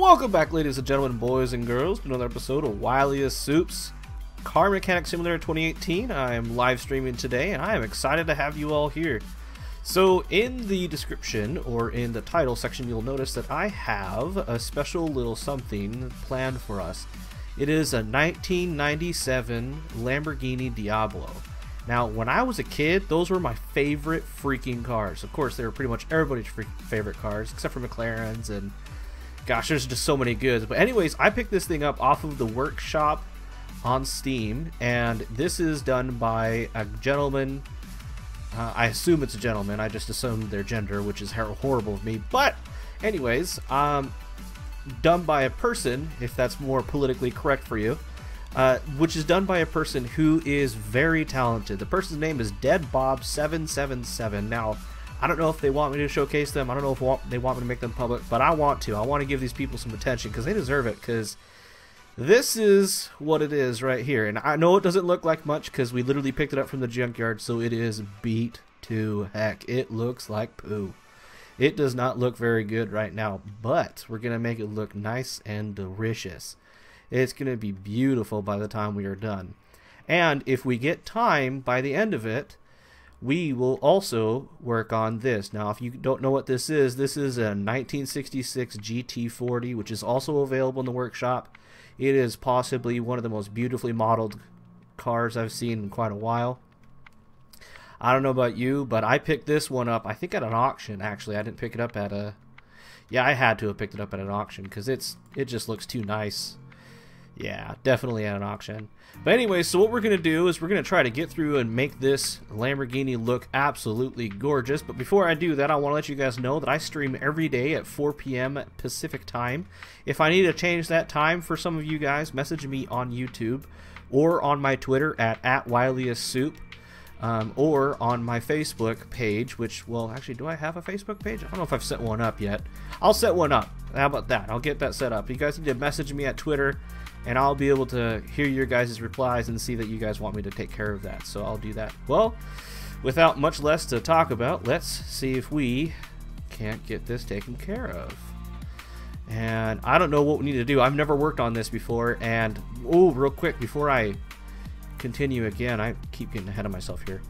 Welcome back, ladies and gentlemen, boys and girls, to another episode of Wiliest Soups Car Mechanic Simulator 2018. I am live streaming today, and I am excited to have you all here. So, in the description, or in the title section, you'll notice that I have a special little something planned for us. It is a 1997 Lamborghini Diablo. Now, when I was a kid, those were my favorite freaking cars. Of course, they were pretty much everybody's favorite cars, except for McLaren's, and gosh, there's just so many goods. But anyways, I picked this thing up off of the workshop on Steam, and this is done by a gentleman. I assume it's a gentleman. I just assumed their gender, which is horrible of me. But anyways, done by a person, if that's more politically correct for you, which is done by a person who is very talented. The person's name is DeadBob777. Now, I don't know if they want me to showcase them. I don't know if they want me to make them public, but I want to. I want to give these people some attention because they deserve it, because this is what it is right here. And I know it doesn't look like much because we literally picked it up from the junkyard, so it is beat to heck. It looks like poo. It does not look very good right now, but we're going to make it look nice and delicious. It's going to be beautiful by the time we are done. And if we get time by the end of it, we will also work on this. Now, if you don't know what this is a 1966 GT40, which is also available in the workshop. It is possibly one of the most beautifully modeled cars I've seen in quite a while. I don't know about you, but I picked this one up, I think at an auction, actually. I didn't pick it up at a... Yeah, I had to have picked it up at an auction because it just looks too nice. Yeah, definitely at an auction. But anyway, so what we're going to do is we're going to try to get through and make this Lamborghini look absolutely gorgeous. But before I do that, I want to let you guys know that I stream every day at 4 p.m. Pacific time. If I need to change that time for some of you guys, message me on YouTube or on my Twitter at @WiliestSoup, or on my Facebook page, which, well, actually, do I have a Facebook page? I don't know if I've set one up yet. I'll set one up. How about that? I'll get that set up. You guys need to message me at Twitter, and I'll be able to hear your guys' replies and see that you guys want me to take care of that. So I'll do that. Well, without much less to talk about, let's see if we can't get this taken care of. And I don't know what we need to do. I've never worked on this before. And, oh, real quick, before I continue again, I keep getting ahead of myself here.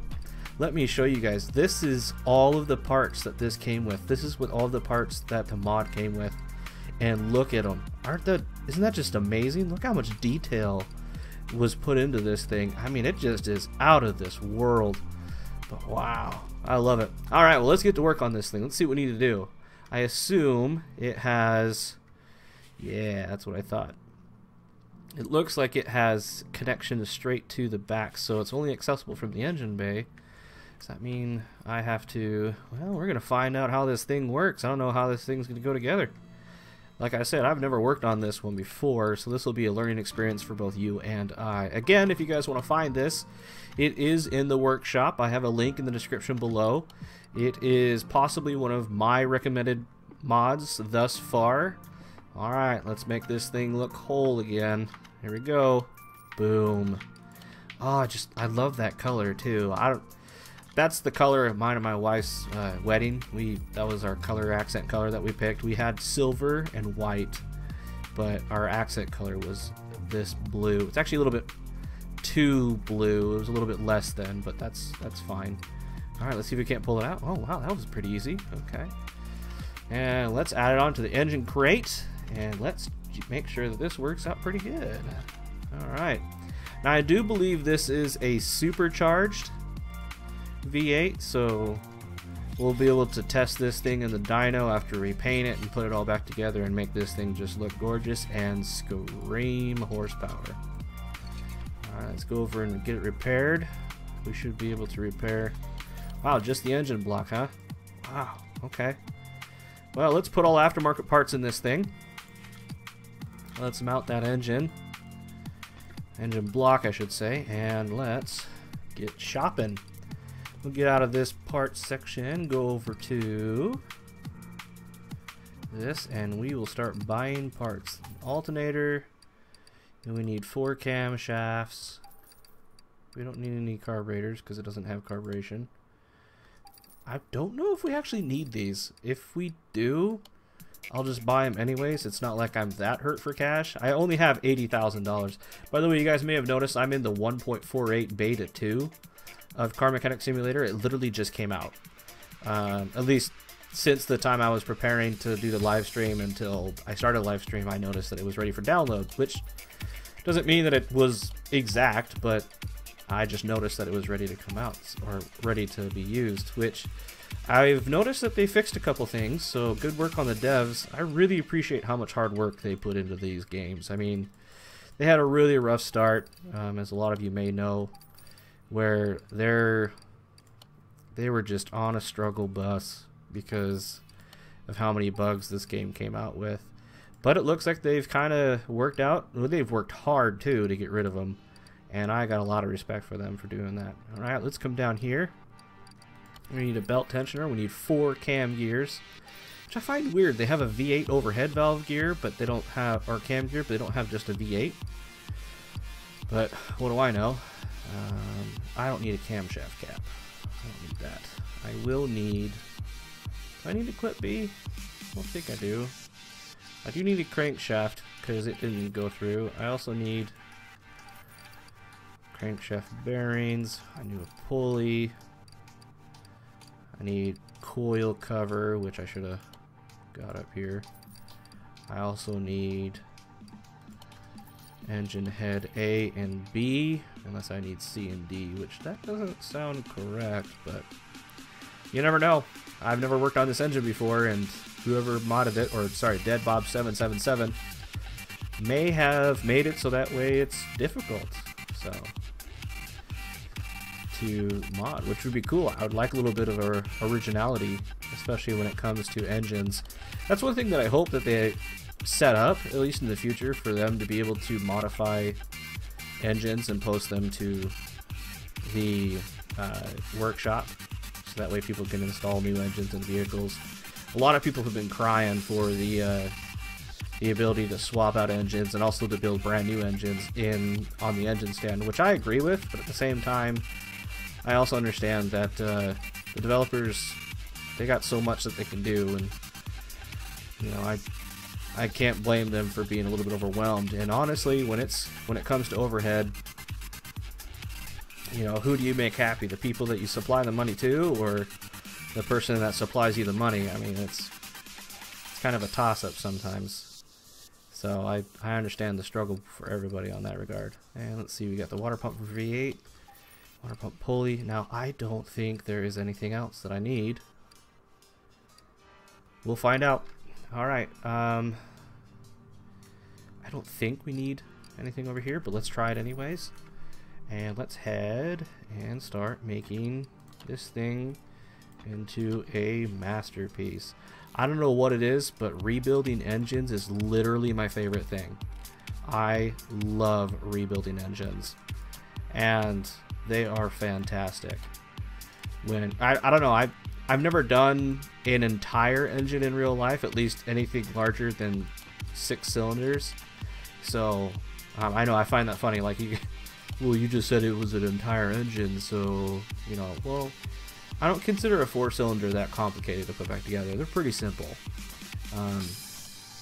Let me show you guys. This is all of the parts that this came with. This is with all the parts that the mod came with. And look at them. Isn't that just amazing? Look how much detail was put into this thing. I mean, it just is out of this world. But wow, I love it. All right, well, let's get to work on this thing. Let's see what we need to do. I assume it has... Yeah, that's what I thought. It looks like it has connection straight to the back, so it's only accessible from the engine bay. Does that mean I have to... Well, we're going to find out how this thing works. I don't know how this thing's going to go together. Like I said, I've never worked on this one before, so this will be a learning experience for both you and I. Again, if you guys want to find this, it is in the workshop. I have a link in the description below. It is possibly one of my recommended mods thus far. Alright, let's make this thing look whole again. Here we go. Boom. Oh, I love that color too. That's the color of mine and my wife's wedding. That was our accent color that we picked. We had silver and white, but our accent color was this blue. It's actually a little bit too blue. It was a little bit less than, but that's fine. All right, let's see if we can't pull it out. Oh wow, that was pretty easy. Okay, and let's add it onto the engine crate, and let's make sure that this works out pretty good. All right, now I do believe this is a supercharged V8, so we'll be able to test this thing in the dyno after we paint it and put it all back together and make this thing just look gorgeous and scream horsepower. Alright, let's go over and get it repaired. We should be able to repair... Wow, just the engine block, huh? Wow, okay. Well, let's put all aftermarket parts in this thing. Let's mount that engine block, I should say, and let's get shopping. We'll get out of this parts section, go over to this, and we will start buying parts. Alternator, and we need 4 camshafts. We don't need any carburetors because it doesn't have carburation. I don't know if we actually need these. If we do, I'll just buy them anyways. It's not like I'm that hurt for cash. I only have $80,000. By the way, you guys may have noticed I'm in the 1.48 beta 2 of Car Mechanic Simulator. It literally just came out. At least since the time I was preparing to do the live stream until I started live stream, I noticed that it was ready for download, which doesn't mean that it was exact, but I just noticed that it was ready to come out, or ready to be used, which I've noticed that they fixed a couple things, so good work on the devs. I really appreciate how much hard work they put into these games. I mean, they had a really rough start, as a lot of you may know, where they were just on a struggle bus because of how many bugs this game came out with. But it looks like they've kind of worked out. Well, they've worked hard too to get rid of them, and I got a lot of respect for them for doing that. Alright, let's come down here. We need a belt tensioner. We need 4 cam gears, which I find weird. They have a V8 overhead valve gear, but they don't have, or cam gear, but they don't have just a V8. But what do I know? I don't need a camshaft cap. I don't need that. I will need... Do I need a clip B? I don't think I do. I do need a crankshaft because it didn't go through. I also need crankshaft bearings. I need a pulley. I need coil cover, which I should have got up here. I also need engine head A and B, unless I need C and D, which that doesn't sound correct, but you never know. I've never worked on this engine before, and whoever modded it, or sorry, DeadBob777, may have made it so that way it's difficult. So to mod, which would be cool. I would like a little bit of originality, especially when it comes to engines. That's one thing that I hope that they set up, at least in the future, for them to be able to modify engines and post them to the workshop, so that way people can install new engines and vehicles. A lot of people have been crying for the ability to swap out engines and also to build brand new engines on the engine stand, which I agree with, but at the same time I also understand that the developers, they got so much that they can do, and you know, I can't blame them for being a little bit overwhelmed. And honestly, when it comes to overhead, you know, who do you make happy? The people that you supply the money to, or the person that supplies you the money? I mean, it's kind of a toss-up sometimes. So I understand the struggle for everybody on that regard. And let's see, we got the water pump for V8, water pump pulley. Now, I don't think there is anything else that I need. We'll find out. Alright, I don't think we need anything over here, but let's try it anyways. And let's head and start making this thing into a masterpiece. I don't know what it is, but rebuilding engines is literally my favorite thing. I love rebuilding engines, and they are fantastic. When I don't know, I've never done an entire engine in real life, at least anything larger than 6 cylinders. So I know I find that funny. Like, well, you just said it was an entire engine, so you know. Well, I don't consider a 4-cylinder that complicated to put back together. They're pretty simple,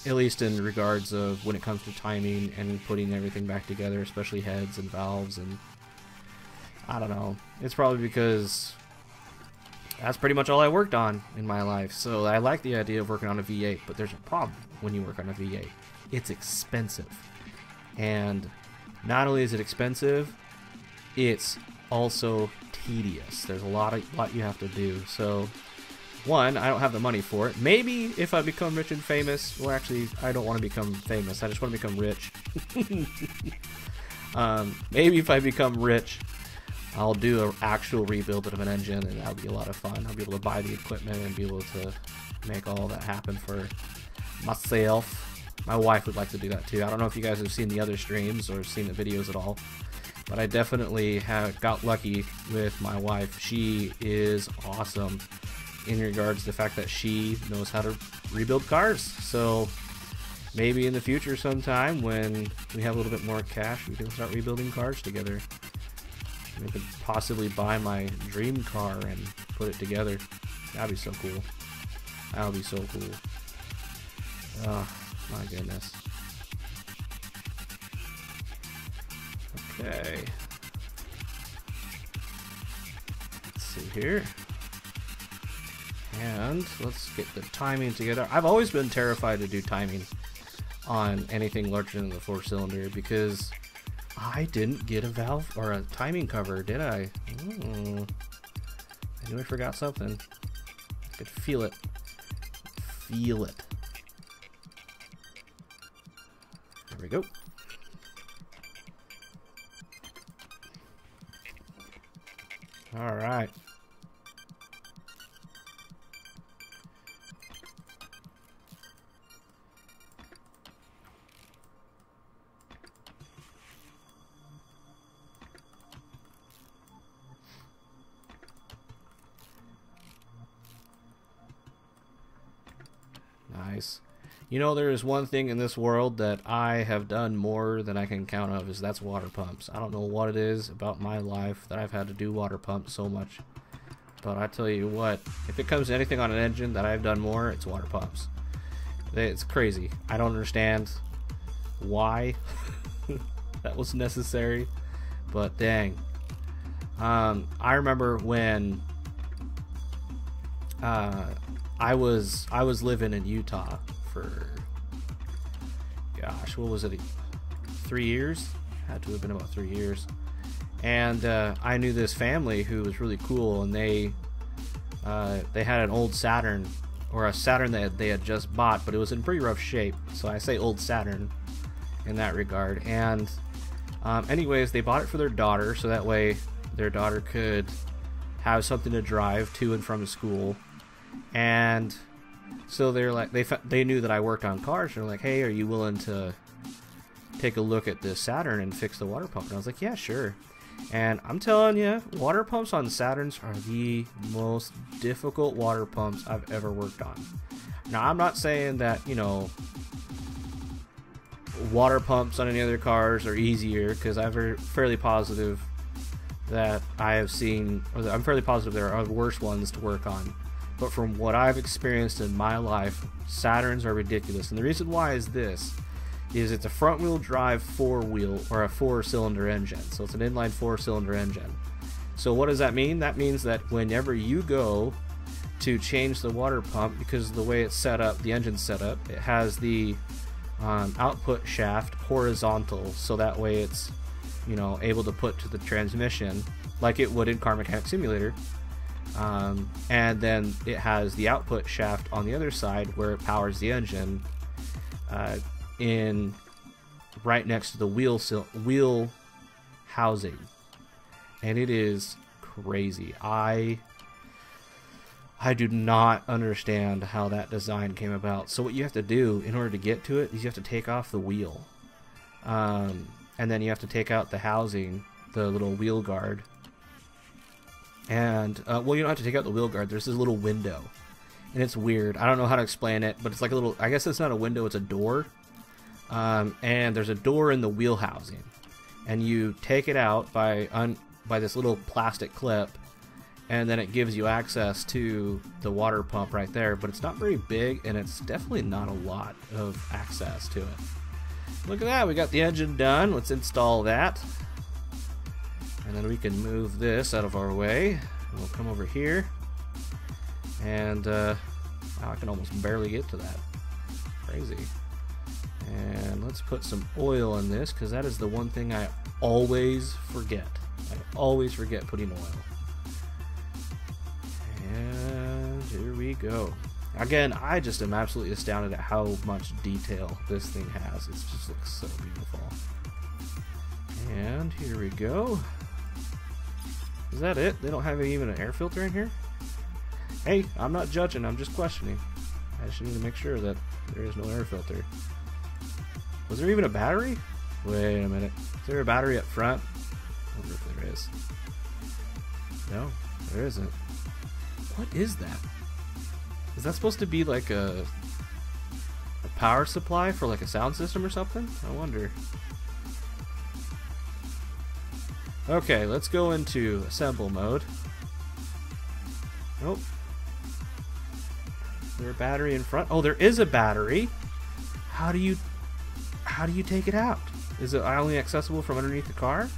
at least in regards of when it comes to timing and putting everything back together, especially heads and valves. And I don't know. It's probably because that's pretty much all I worked on in my life. So I like the idea of working on a V8, but there's a problem when you work on a V8. It's expensive. And not only is it expensive, it's also tedious. There's a lot you have to do. So, one, I don't have the money for it. Maybe if I become rich and famous, well, actually, I don't want to become famous. I just want to become rich. Maybe if I become rich, I'll do an actual rebuild of an engine, and that'll be a lot of fun. I'll be able to buy the equipment and be able to make all that happen for myself. My wife would like to do that too. I don't know if you guys have seen the other streams or seen the videos at all, but I definitely got lucky with my wife. She is awesome in regards to the fact that she knows how to rebuild cars. So maybe in the future sometime when we have a little bit more cash, we can start rebuilding cars together. I could possibly buy my dream car and put it together. That'd be so cool. That would be so cool. Oh, my goodness. Okay. Let's see here. And let's get the timing together. I've always been terrified to do timing on anything larger than the 4-cylinder because I didn't get a valve or a timing cover, did I? I knew I forgot something. I could feel it. Feel it. There we go. All right. Nice. You know, there is one thing in this world that I have done more than I can count of, that's water pumps. I don't know what it is about my life that I've had to do water pumps so much. But I tell you what, if it comes to anything on an engine that I've done more, it's water pumps. It's crazy. I don't understand why that was necessary, but dang. I remember when I was living in Utah for, gosh, what was it, 3 years? Had to have been about 3 years. And I knew this family who was really cool, and they had an old Saturn, or a Saturn that they had just bought, but it was in pretty rough shape. So I say old Saturn in that regard. And anyways, they bought it for their daughter, so that way their daughter could have something to drive to and from school. And so they're like, they knew that I worked on cars, and they're like, hey, are you willing to take a look at this Saturn and fix the water pump? And I was like, yeah, sure. And I'm telling you, water pumps on Saturns are the most difficult water pumps I've ever worked on. Now, I'm not saying that, you know, water pumps on any other cars are easier, because I'm fairly positive that I have seen, or I'm fairly positive there are worse ones to work on. But from what I've experienced in my life, Saturns are ridiculous. And the reason why is this, is it's a front-wheel drive 4-cylinder engine. So it's an inline 4-cylinder engine. So what does that mean? That means that whenever you go to change the water pump, because of the way it's set up, the engine's set up, it has the output shaft horizontal, so that way it's, you know, able to put to the transmission like it would in Car Mechanic Simulator. And then it has the output shaft on the other side where it powers the engine, in right next to the wheel housing, and it is crazy. I do not understand how that design came about. So what you have to do in order to get to it is you have to take off the wheel, and then you have to take out the housing, the little wheel guard. And well, you don't have to take out the wheel guard. There's this little window, and it's weird. I don't know how to explain it, but it's like a little, I guess it's not a window, it's a door. And there's a door in the wheel housing, and you take it out by this little plastic clip, and then it gives you access to the water pump right there. But it's not very big, and it's definitely not a lot of access to it. Look at that, we got the engine done. Let's install that, and then we can move this out of our way. We'll come over here, and wow, I can almost barely get to that. Crazy. And let's put some oil in this, because that is the one thing I always forget. I always forget putting oil. And here we go. Again, I just am absolutely astounded at how much detail this thing has. It just looks so beautiful. And here we go. Is that it? They don't have even an air filter in here? Hey, I'm not judging, I'm just questioning. I just need to make sure that there is no air filter. Was there even a battery? Wait a minute. Is there a battery up front? I wonder if there is. No, there isn't. What is that? Is that supposed to be like a power supply for like a sound system or something? I wonder. Okay, let's go into assemble mode. Nope. Is there a battery in front? Oh, there is a battery. How do you take it out? Is it only accessible from underneath the car?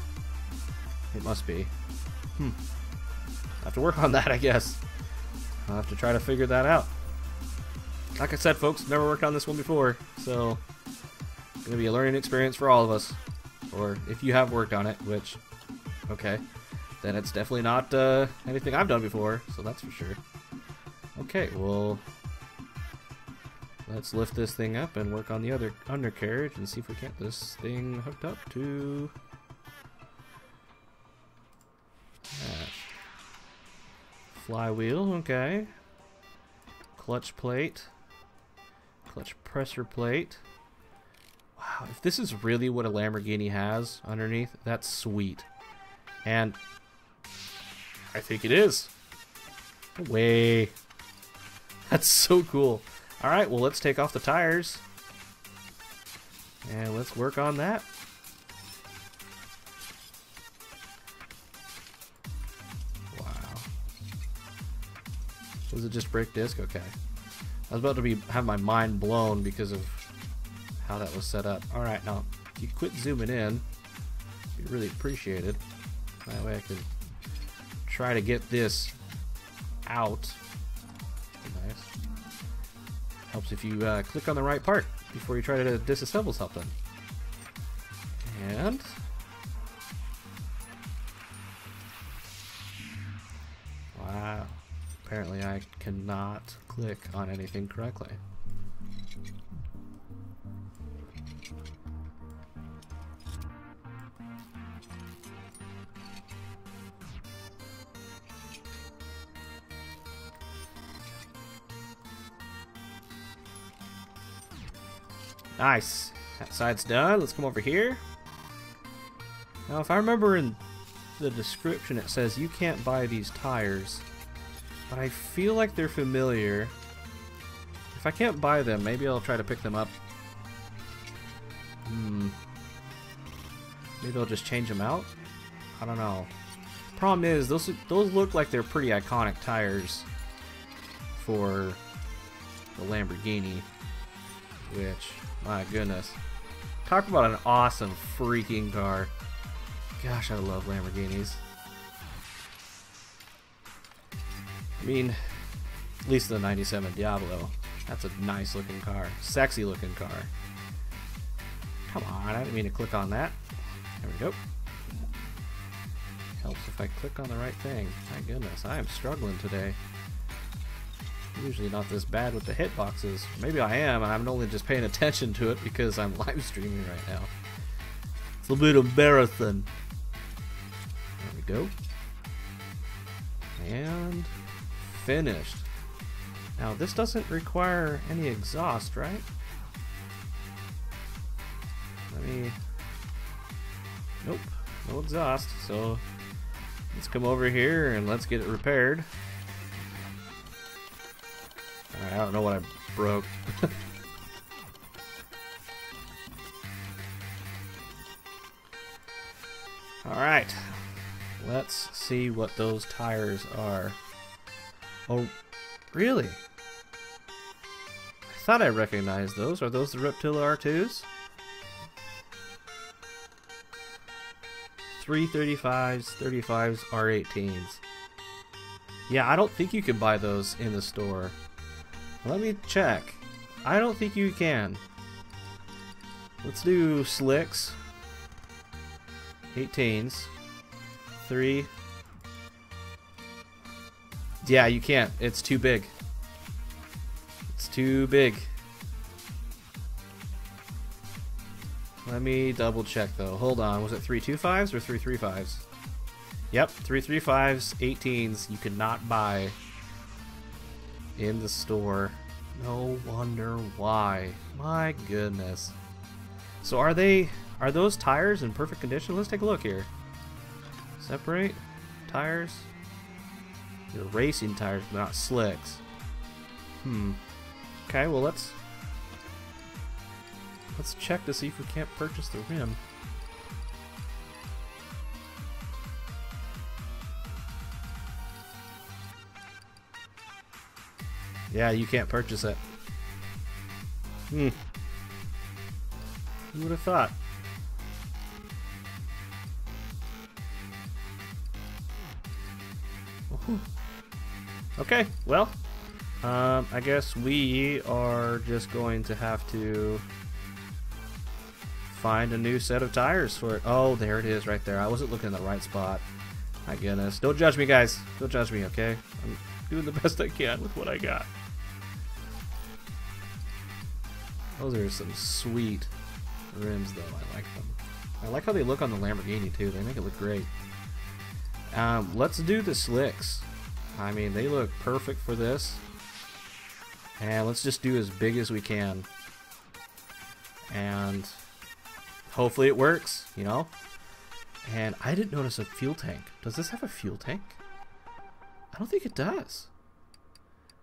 It must be. I have to work on that, I guess. I'll have to try to figure that out. Like I said, folks, never worked on this one before, so it's going to be a learning experience for all of us. Or if you have worked on it, which, okay, then it's definitely not anything I've done before, so that's for sure. Okay, well, let's lift this thing up and work on the other undercarriage and see if we can't get this thing hooked up to that. Flywheel, okay. Clutch plate. Clutch pressure plate. Wow, if this is really what a Lamborghini has underneath, that's sweet. And I think it is. No way. That's so cool. Alright, well, let's take off the tires. And let's work on that. Wow. Was it just brake disc? Okay. I was about to have my mind blown because of how that was set up. Alright, now, if you quit zooming in, it'd be really appreciated. That way I can try to get this out. Nice. Helps if you click on the right part before you try to disassemble something. And wow, apparently I cannot click on anything correctly. Nice. That side's done. Let's come over here. Now, if I remember in the description, it says you can't buy these tires. But I feel like they're familiar. If I can't buy them, maybe I'll try to pick them up. Maybe I'll just change them out? I don't know. Problem is, those look like they're pretty iconic tires for the Lamborghini. Which, my goodness. Talk about an awesome freaking car. Gosh, I love Lamborghinis. I mean, at least the 97 Diablo. That's a nice looking car. Sexy looking car. Come on, I didn't mean to click on that. There we go. Helps if I click on the right thing. My goodness, I am struggling today. Usually not this bad with the hitboxes. Maybe I am, and I'm only just paying attention to it because I'm live streaming right now. It's a bit embarrassing. There we go. And finished. Now this doesn't require any exhaust, right? Nope, no exhaust. So let's come over here and let's get it repaired. Alright, I don't know what I broke. Alright, let's see what those tires are. Oh, really? I thought I recognized those. Are those the Reptilla R2s? 335s, 35s, R18s. Yeah, I don't think you can buy those in the store. Let me check. I don't think you can. Let's do slicks. 18s. 3. Yeah, you can't. It's too big. It's too big. Let me double check though. Hold on. Was it 325s or 335s? Yep, 335s, 18s. You cannot buy in the store. No wonder why. My goodness. So are those tires in perfect condition? Let's take a look here. Separate tires. They're racing tires, but not slicks. Okay, well let's check to see if we can't purchase the rim. Yeah, you can't purchase it. Who would have thought? Okay, well, I guess we are just going to have to find a new set of tires for it. Oh, there it is right there. I wasn't looking in the right spot. My goodness. Don't judge me, guys. Don't judge me, okay? I'm doing the best I can with what I got. Those are some sweet rims, though. I like them. I like how they look on the Lamborghini, too. They make it look great. Let's do the slicks. I mean, they look perfect for this. And let's just do as big as we can. And hopefully it works, you know? And I didn't notice a fuel tank. Does this have a fuel tank? I don't think it does.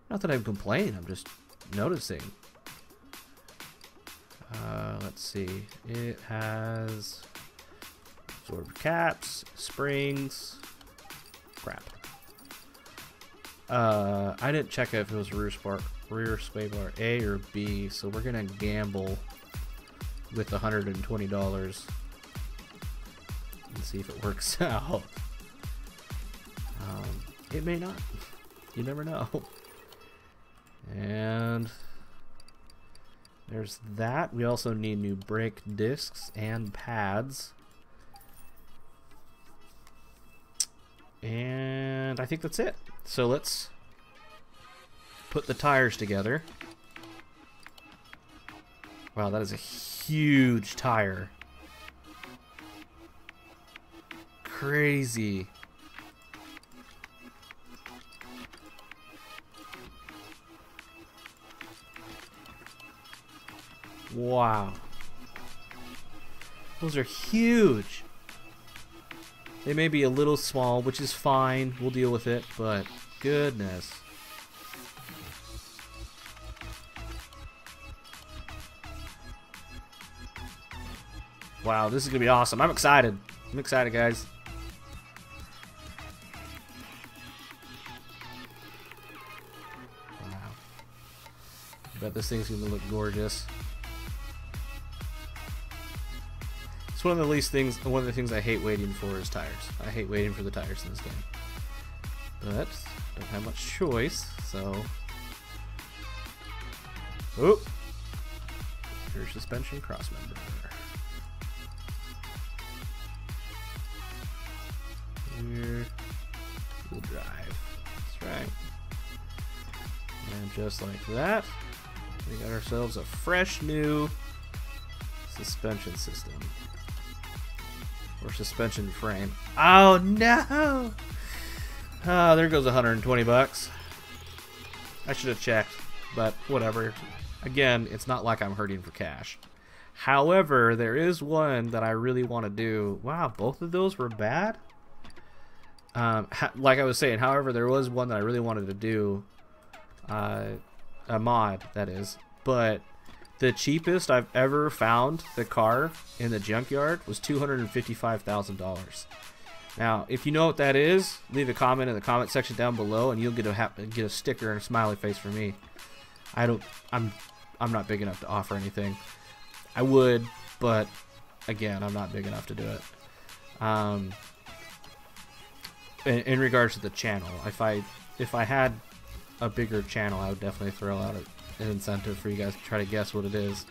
Not that I'm complaining, I'm just noticing. Let's see. It has absorber caps, springs. Crap. I didn't check if it was rear sway bar A or B, so we're gonna gamble with $120 and see if it works out. It may not. You never know. And there's that. We also need new brake discs and pads. And I think that's it. So let's put the tires together. Wow, that is a huge tire. Crazy. Wow. Those are huge. They may be a little small, which is fine. We'll deal with it, but goodness. Wow, this is going to be awesome. I'm excited. I'm excited, guys. Wow. I bet this thing's going to look gorgeous. It's one of the things I hate waiting for is tires. I hate waiting for the tires in this game. But don't have much choice, so. Oop. Rear suspension crossmember. Rear wheel drive. That's right. And just like that, we got ourselves a fresh new suspension system. Or suspension frame. Oh no! Oh, there goes 120 bucks. I should have checked, but whatever. Again, it's not like I'm hurting for cash. However, there is one that I really want to do. Wow, both of those were bad? Like I was saying, however, there was one that I really wanted to do. A mod, that is. But the cheapest I've ever found the car in the junkyard was $255,000. Now, if you know what that is, leave a comment in the comment section down below, and you'll get a sticker and a smiley face from me. I'm not big enough to offer anything. I would, but again, I'm not big enough to do it. In regards to the channel, if I had a bigger channel, I would definitely throw out an incentive for you guys to try to guess what it is.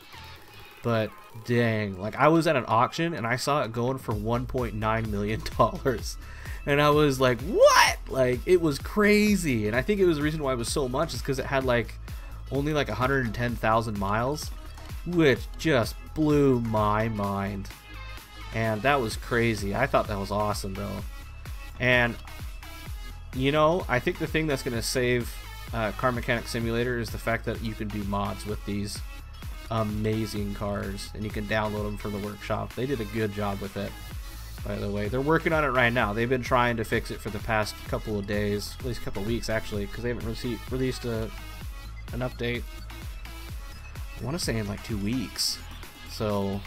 But dang, like I was at an auction and I saw it going for $1.9 million, and I was like, what? Like, it was crazy. And I think it was the reason why it was so much is because it had like only like 110,000 miles, which just blew my mind. And that was crazy. I thought that was awesome though. And you know, I think the thing that's going to save Car Mechanic Simulator is the fact that you can do mods with these amazing cars, and you can download them from the workshop. They did a good job with it, by the way. They're working on it right now. They've been trying to fix it for the past couple of days, at least a couple of weeks actually, because they haven't released an update, I want to say in like 2 weeks. So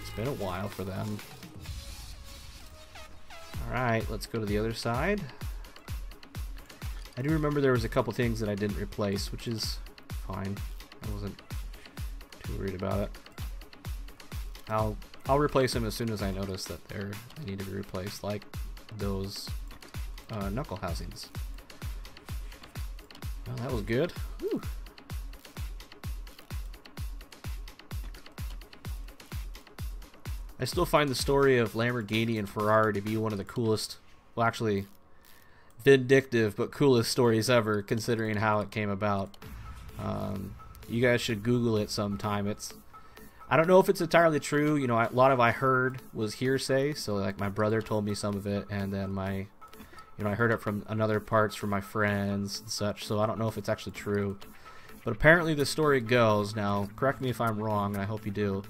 it's been a while for them. Alright, let's go to the other side. I do remember there was a couple things that I didn't replace, which is fine. I wasn't too worried about it. I'll replace them as soon as I notice that they need to be replaced, like those knuckle housings. Well, that was good. Whew. I still find the story of Lamborghini and Ferrari to be one of the coolest, well, actually vindictive but coolest stories ever, considering how it came about. You guys should Google it sometime. I don't know if it's entirely true. You know, a lot of I heard was hearsay. So like my brother told me some of it, and then I heard it from another parts from my friends and such. So I don't know if it's actually true. But apparently the story goes, now correct me if I'm wrong, and I hope you do,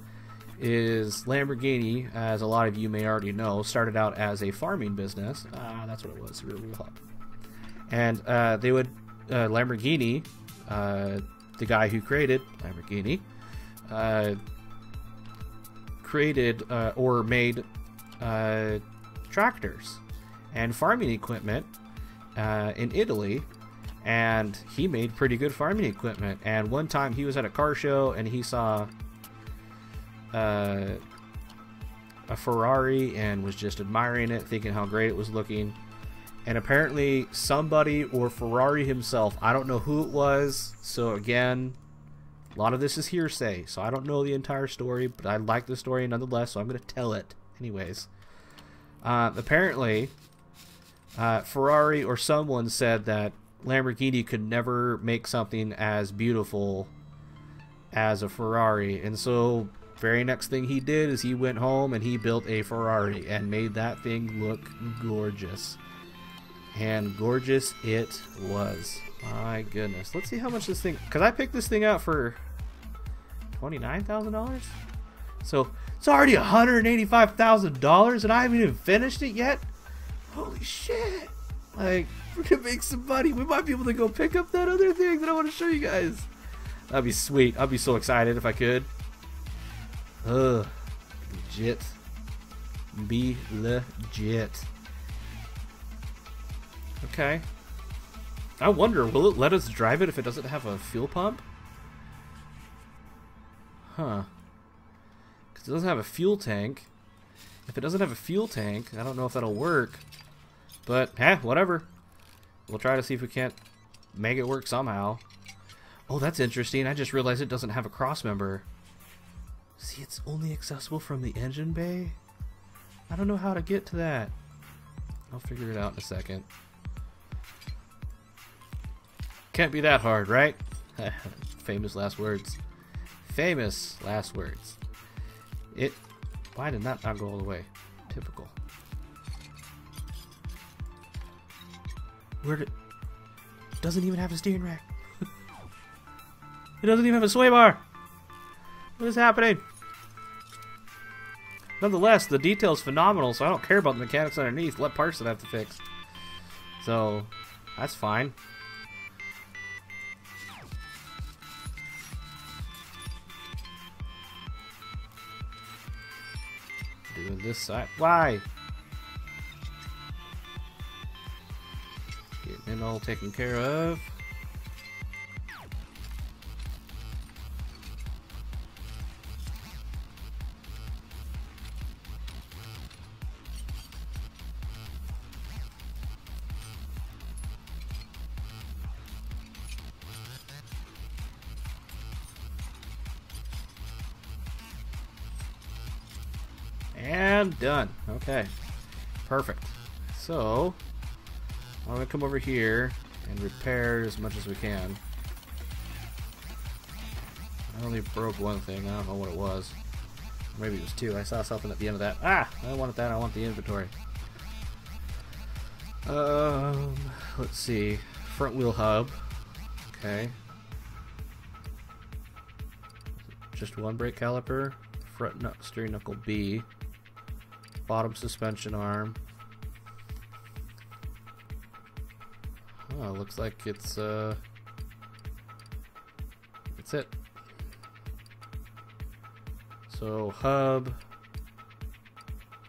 is Lamborghini, as a lot of you may already know, started out as a farming business. That's what it was. Real hot. And they would Lamborghini, the guy who created Lamborghini, created or made tractors and farming equipment in Italy, and he made pretty good farming equipment. And one time he was at a car show and he saw a Ferrari and was just admiring it, thinking how great it was looking. And apparently somebody, or Ferrari himself, I don't know who it was, so again, a lot of this is hearsay, so I don't know the entire story, but I like the story nonetheless, so I'm going to tell it anyways. Apparently Ferrari or someone said that Lamborghini could never make something as beautiful as a Ferrari, and so very next thing he did is he went home and he built a Ferrari and made that thing look gorgeous. And gorgeous it was. My goodness. Let's see how much this thing... Because I picked this thing out for $29,000? So it's already $185,000 and I haven't even finished it yet? Holy shit. Like, we're going to make some money. We might be able to go pick up that other thing that I want to show you guys. That'd be sweet. I'd be so excited if I could. Ugh. Legit. Be legit. Okay. I wonder, will it let us drive it if it doesn't have a fuel pump? Huh. Because it doesn't have a fuel tank. If it doesn't have a fuel tank, I don't know if that'll work. But, whatever. We'll try to see if we can't make it work somehow. Oh, that's interesting. I just realized it doesn't have a cross member. See, it's only accessible from the engine bay? I don't know how to get to that. I'll figure it out in a second. Can't be that hard, right? Famous last words. Famous last words. Why did that not go all the way? Typical. Doesn't even have a steering rack. It doesn't even have a sway bar. What is happening? Nonetheless, the detail's phenomenal, so I don't care about the mechanics underneath. What parts did I have to fix? So, that's fine. Doing this side. Why? Getting it all taken care of. And done. Okay. Perfect. So, I'm going to come over here and repair as much as we can. I only broke one thing. I don't know what it was. Maybe it was two. I saw something at the end of that. Ah! I don't want that. I want the inventory. Let's see. Front wheel hub. Okay. Just one brake caliper. Front steering knuckle B. Bottom suspension arm. Oh, looks like it's that's it. So hub,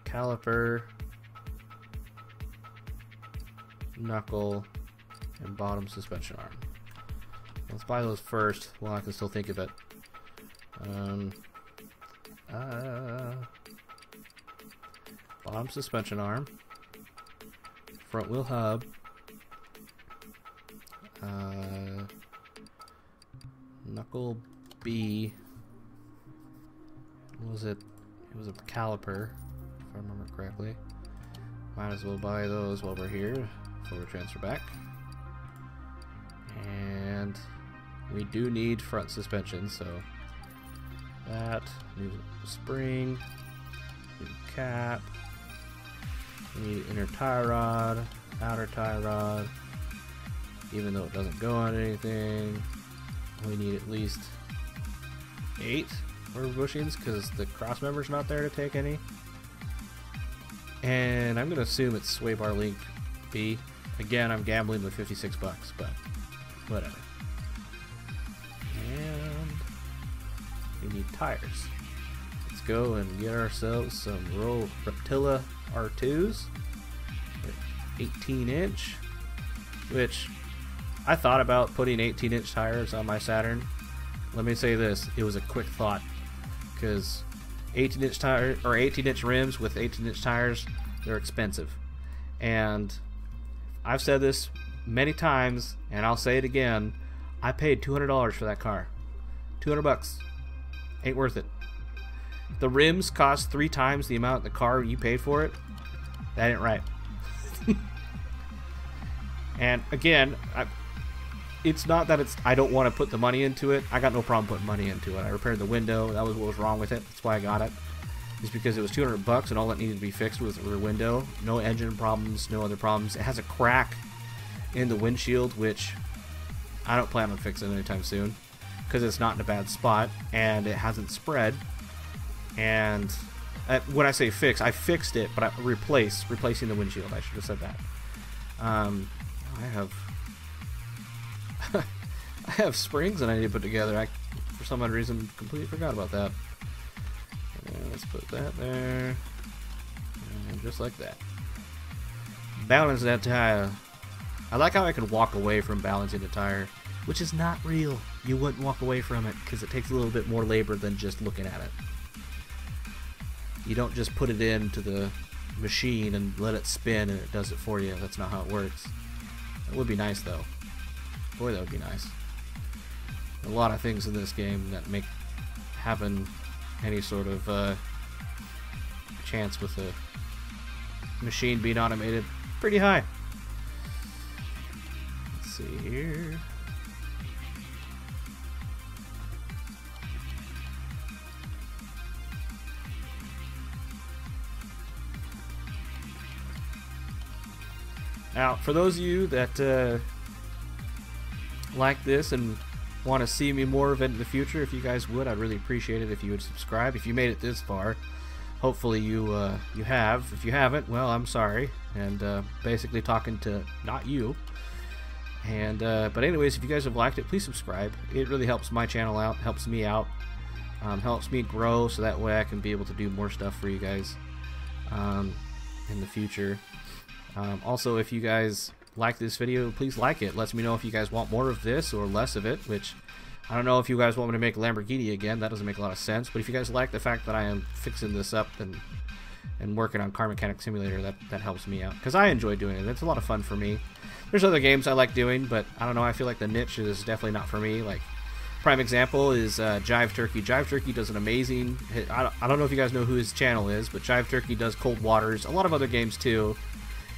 caliper, knuckle, and bottom suspension arm. Let's buy those first while I can still think of it. Bottom suspension arm. Front wheel hub. Knuckle B. What was it? It was a caliper, if I remember correctly. Might as well buy those while we're here before we transfer back. And we do need front suspension, so that, new spring, new cap, we need inner tie rod, outer tie rod, even though it doesn't go on anything. We need at least 8 rubber bushings because the cross member's not there to take any. And I'm gonna assume it's sway bar link B. Again, I'm gambling with 56 bucks, but whatever. And we need tires. Let's go and get ourselves some Roll Reptilla R2s. 18-inch, which I thought about putting 18-inch tires on my Saturn. Let me say this, it was a quick thought, because 18-inch tire or 18-inch rims with 18-inch tires, they're expensive. And I've said this many times, and I'll say it again, I paid $200 for that car. 200 bucks. Ain't worth it. The rims cost 3 times the amount the car you paid for it. That ain't right. And again, it's not that I don't want to put the money into it. I got no problem putting money into it. I repaired the window. That was what was wrong with it. That's why I got it. It's because it was 200 bucks and all that needed to be fixed was the window. No engine problems, no other problems. It has a crack in the windshield, which I don't plan on fixing anytime soon because it's not in a bad spot and it hasn't spread. And when I say fix, I fixed it, but replacing the windshield. I should have said that. I have springs that I need to put together. I, for some odd reason, completely forgot about that. And let's put that there, and just like that. Balance that tire. I like how I can walk away from balancing the tire, which is not real. You wouldn't walk away from it because it takes a little bit more labor than just looking at it. You don't just put it into the machine and let it spin and it does it for you. That's not how it works. It would be nice though. Boy, that would be nice. A lot of things in this game that make having any sort of chance with a machine being automated pretty high. Let's see here. Now, for those of you that like this and want to see me more of it in the future, if you guys would, I'd really appreciate it if you would subscribe. If you made it this far, hopefully you have. If you haven't, well, I'm sorry. And basically talking to not you. And but anyways, if you guys have liked it, please subscribe. It really helps my channel out, helps me out, helps me grow, so that way I can be able to do more stuff for you guys in the future. Also, if you guys like this video, please like it. Lets me know if you guys want more of this or less of it, which I don't know if you guys want me to make Lamborghini again. That doesn't make a lot of sense. But if you guys like the fact that I am fixing this up and working on Car Mechanic Simulator, that helps me out because I enjoy doing it. It's a lot of fun for me. There's other games I like doing, but I don't know. I feel like the niche is definitely not for me. Like prime example is Jive Turkey. Jive Turkey does an amazing. I don't know if you guys know who his channel is, but Jive Turkey does Cold Waters. A lot of other games too.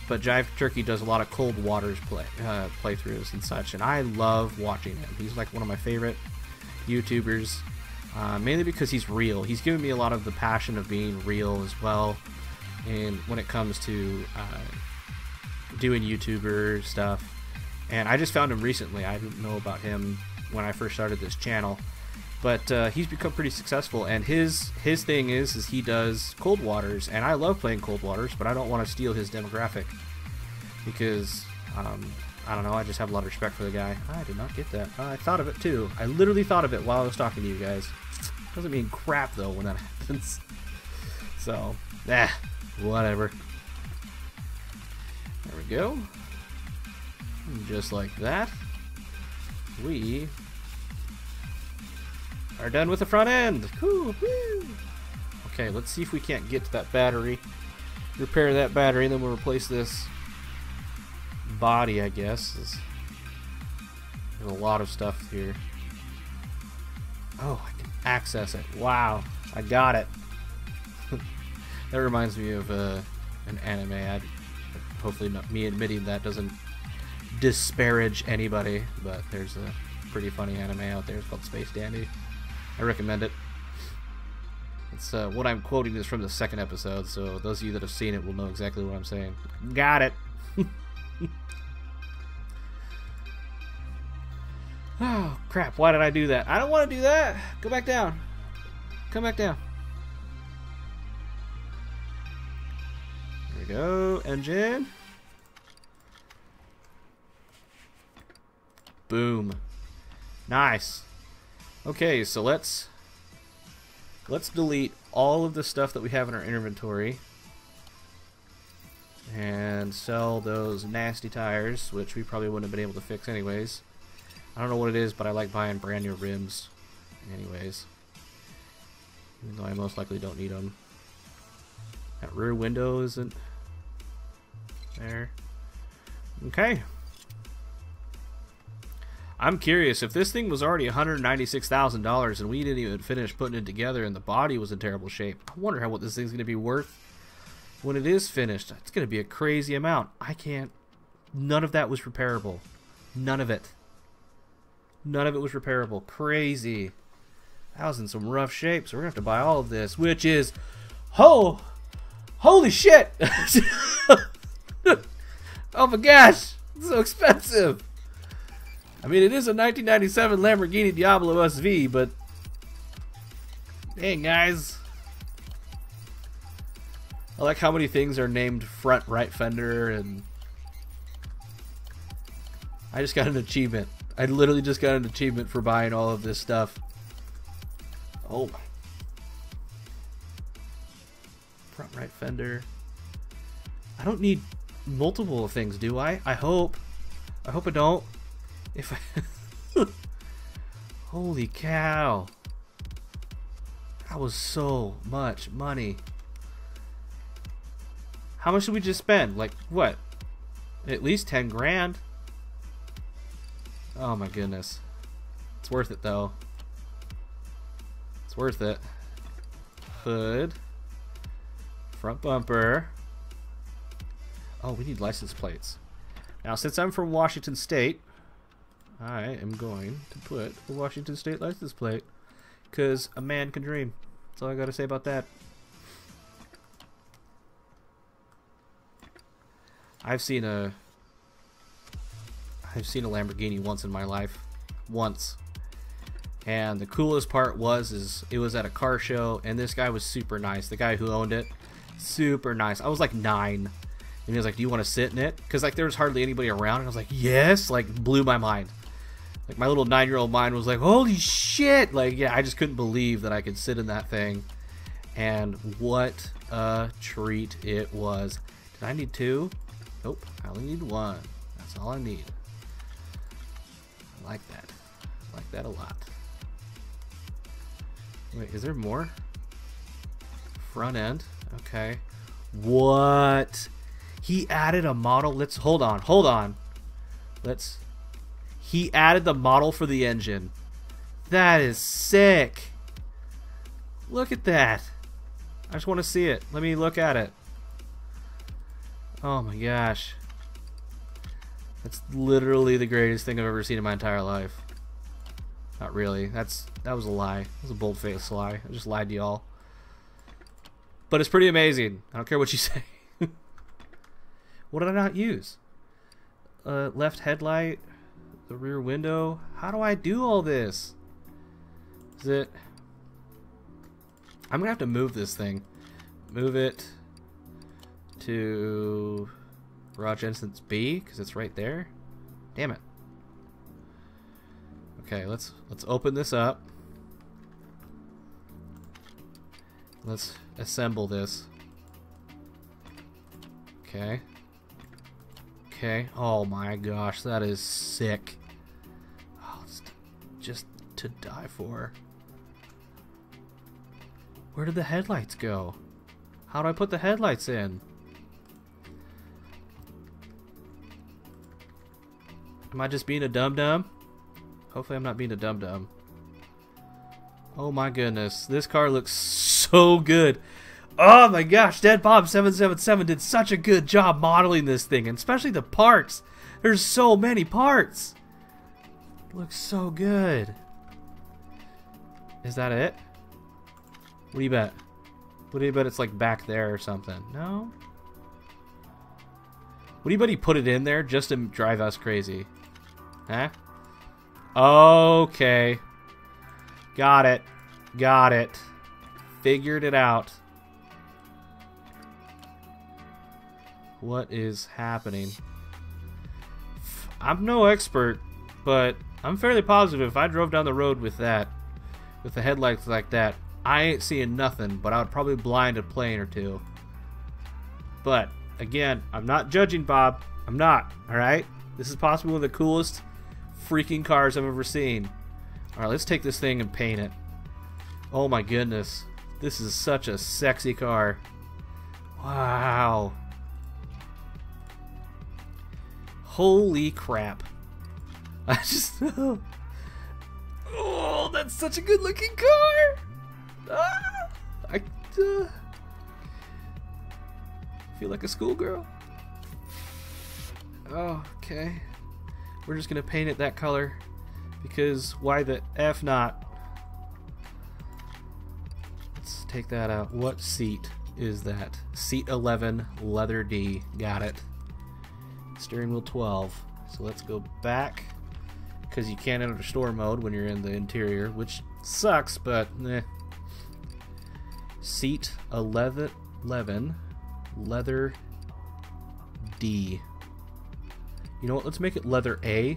But Jive Turkey does a lot of Cold Waters playthroughs and such, and I love watching him. He's like one of my favorite YouTubers, mainly because he's real. He's given me a lot of the passion of being real as well, and when it comes to doing YouTuber stuff. And I just found him recently. I didn't know about him when I first started this channel, but he's become pretty successful. And his thing is he does Cold Waters, and I love playing Cold Waters, but I don't want to steal his demographic because I don't know. I just have a lot of respect for the guy. I did not get that. I thought of it too. I literally thought of it while I was talking to you guys. Doesn't mean crap though when that happens. So, whatever. There we go. And just like that, we are done with the front end. Cool. Woo. Okay, let's see if we can't get to that battery. Repair that battery, and then we'll replace this body, I guess. There's a lot of stuff here. Oh, I can access it. Wow, I got it. That reminds me of an anime. Hopefully not, me admitting that doesn't disparage anybody, but there's a pretty funny anime out there. It's called Space Dandy. I recommend it. It's what I'm quoting is from the second episode, so those of you that have seen it will know exactly what I'm saying. Got it. Oh crap, why did I do that? I don't want to do that. Go back down. Come back down. There we go. Engine. Boom. Nice. Okay, so let's delete all of the stuff that we have in our inventory and sell those nasty tires, which we probably wouldn't have been able to fix anyways. I don't know what it is, but I like buying brand new rims anyways, even though I most likely don't need them. That rear window isn't there. Okay. I'm curious, if this thing was already $196,000 and we didn't even finish putting it together and the body was in terrible shape, I wonder what this thing's going to be worth when it is finished. It's going to be a crazy amount. None of that was repairable. None of it. None of it was repairable. Crazy. That was in some rough shape, so we're going to have to buy all of this, which is... Holy shit! Oh my gosh! It's so expensive! I mean, it is a 1997 Lamborghini Diablo SV, but... Dang, guys. I like how many things are named front right fender, and... I just got an achievement. I literally just got an achievement for buying all of this stuff. Oh my. Front right fender. I don't need multiple things, do I? I hope. I hope I don't. If I... Holy cow. That was so much money. How much did we just spend? Like, what? At least 10 grand. Oh my goodness. It's worth it though. It's worth it. Hood. Front bumper. Oh, we need license plates. Now, since I'm from Washington State, I am going to put a Washington State license plate, because a man can dream. That's all I gotta say about that. I've seen a Lamborghini once in my life. Once. And the coolest part was it was at a car show, and this guy was super nice. The guy who owned it, super nice. I was like 9, and he was like, "Do you want to sit in it?" Because like there was hardly anybody around, and I was like, "Yes!" Like blew my mind. Like my little 9-year-old mind was like, "Holy shit!" Like yeah, I just couldn't believe that I could sit in that thing. And what a treat it was. Did I need 2? Nope, I only need 1. That's all I need. I like that. I like that a lot. Wait, is there more? Front end. Okay. What? He added a model. Let's hold on. He added the model for the engine. That is sick. Look at that. I just want to see it. Let me look at it. Oh my gosh. That's literally the greatest thing I've ever seen in my entire life. Not really. That was a lie. It was a bold-faced lie. I just lied to y'all. But it's pretty amazing. I don't care what you say. What did I not use? Left headlight, the rear window. How do I do all this? Is it... I'm gonna have to move this thing. Move it to garage instance B, because it's right there. Damn it. Okay, let's open this up. Let's assemble this. Okay. Okay. Oh my gosh, that is sick. Oh, it's just to die for. Where did the headlights go? How do I put the headlights in? Am I just being a dum-dum? Hopefully I'm not being a dum-dum. Oh my goodness. This car looks so good. Oh my gosh. Dead Bob 777 did such a good job modeling this thing. And especially the parts. There's so many parts. It looks so good. Is that it? What do you bet? What do you bet it's like back there or something? No? What do you bet he put it in there just to drive us crazy? Huh? Okay. Got it. Got it. Figured it out. What is happening? I'm no expert, but I'm fairly positive if I drove down the road with that, with the headlights like that, I ain't seeing nothing, but I would probably blind a plane or two. But, again, I'm not judging, Bob. I'm not, alright? This is possibly one of the coolest freaking cars I've ever seen. Alright, let's take this thing and paint it. Oh my goodness. This is such a sexy car. Wow. Holy crap. I just... Oh, that's such a good looking car. I feel like a schoolgirl. Oh, okay. We're just gonna paint it that color because why the F not? Let's take that out. What seat is that? Seat 11, leather D. Got it. Steering wheel 12. So let's go back because you can't enter store mode when you're in the interior, which sucks, but eh. Seat 11, leather D. You know what? Let's make it leather A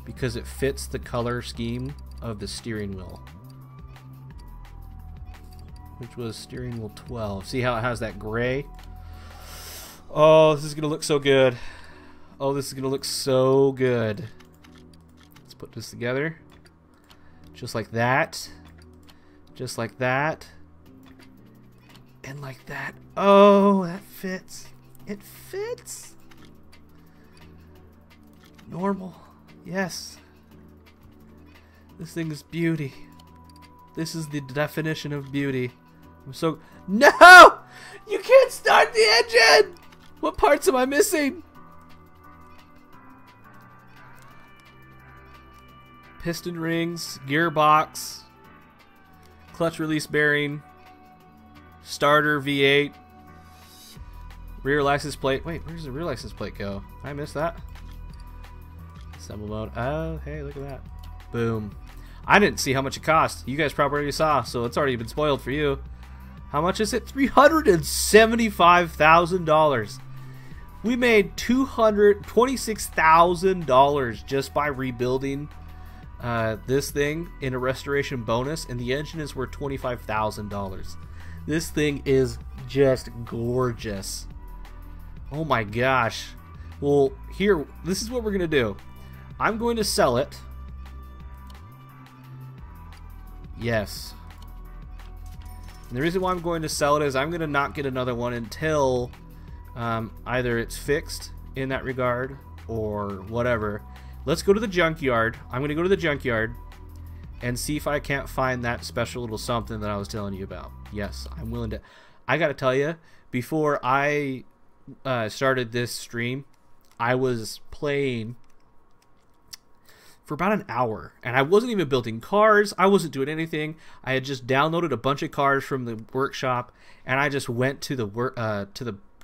because it fits the color scheme of the steering wheel, which was steering wheel 12. See how it has that gray? Oh, this is gonna look so good. Oh, this is gonna look so good. Let's put this together. Just like that. Just like that. And like that. Oh, that fits. It fits. Normal. Yes. This thing is beauty. This is the definition of beauty. I'm so... No! You can't start the engine! What parts am I missing? Piston rings, gearbox, clutch release bearing, starter V8, rear license plate. Wait, where's the rear license plate go? I missed that. Assemble mode. Oh, hey, look at that. Boom. I didn't see how much it cost. You guys probably already saw, so it's already been spoiled for you. How much is it? $375,000. We made $226,000 just by rebuilding this thing in a restoration bonus, and the engine is worth $25,000. This thing is just gorgeous. Oh my gosh. Well, here, this is what we're gonna do. I'm going to sell it. Yes. And the reason why I'm going to sell it is I'm going to not get another one until either it's fixed in that regard or whatever. Let's go to the junkyard. I'm going to go to the junkyard and see if I can't find that special little something that I was telling you about. Yes, I'm willing to. I got to tell you, before I started this stream, I was playing for about an hour, and I wasn't even building cars. I wasn't doing anything. I had just downloaded a bunch of cars from the workshop, and I just went to the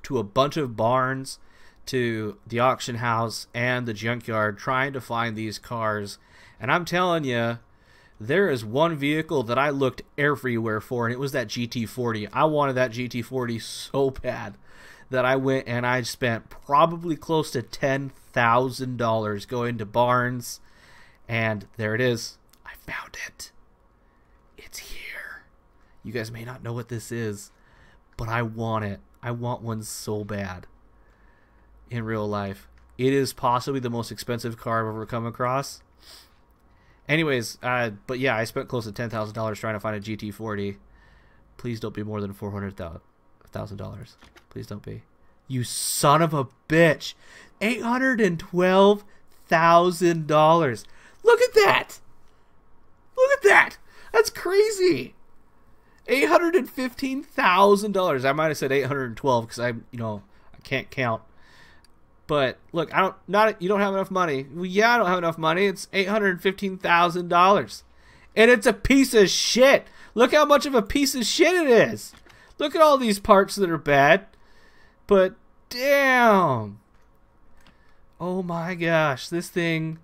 to a bunch of barns, to the auction house and the junkyard, trying to find these cars. And I'm telling you, there is one vehicle that I looked everywhere for, and it was that GT40. I wanted that GT40 so bad that I went and I spent probably close to $10,000 going to barns. And there it is. I found it. It's here. You guys may not know what this is, but I want it. I want one so bad. In real life. It is possibly the most expensive car I've ever come across. Anyways, but yeah, I spent close to $10,000 trying to find a GT40. Please don't be more than $400,000. Please don't be. You son of a bitch. $812,000. Look at that. Look at that. That's crazy. $815,000. I might have said 812 because I can't count. But look, you don't have enough money. Well, yeah, I don't have enough money. It's $815,000. And it's a piece of shit. Look how much of a piece of shit it is. Look at all these parts that are bad. But damn. Oh my gosh, this thing.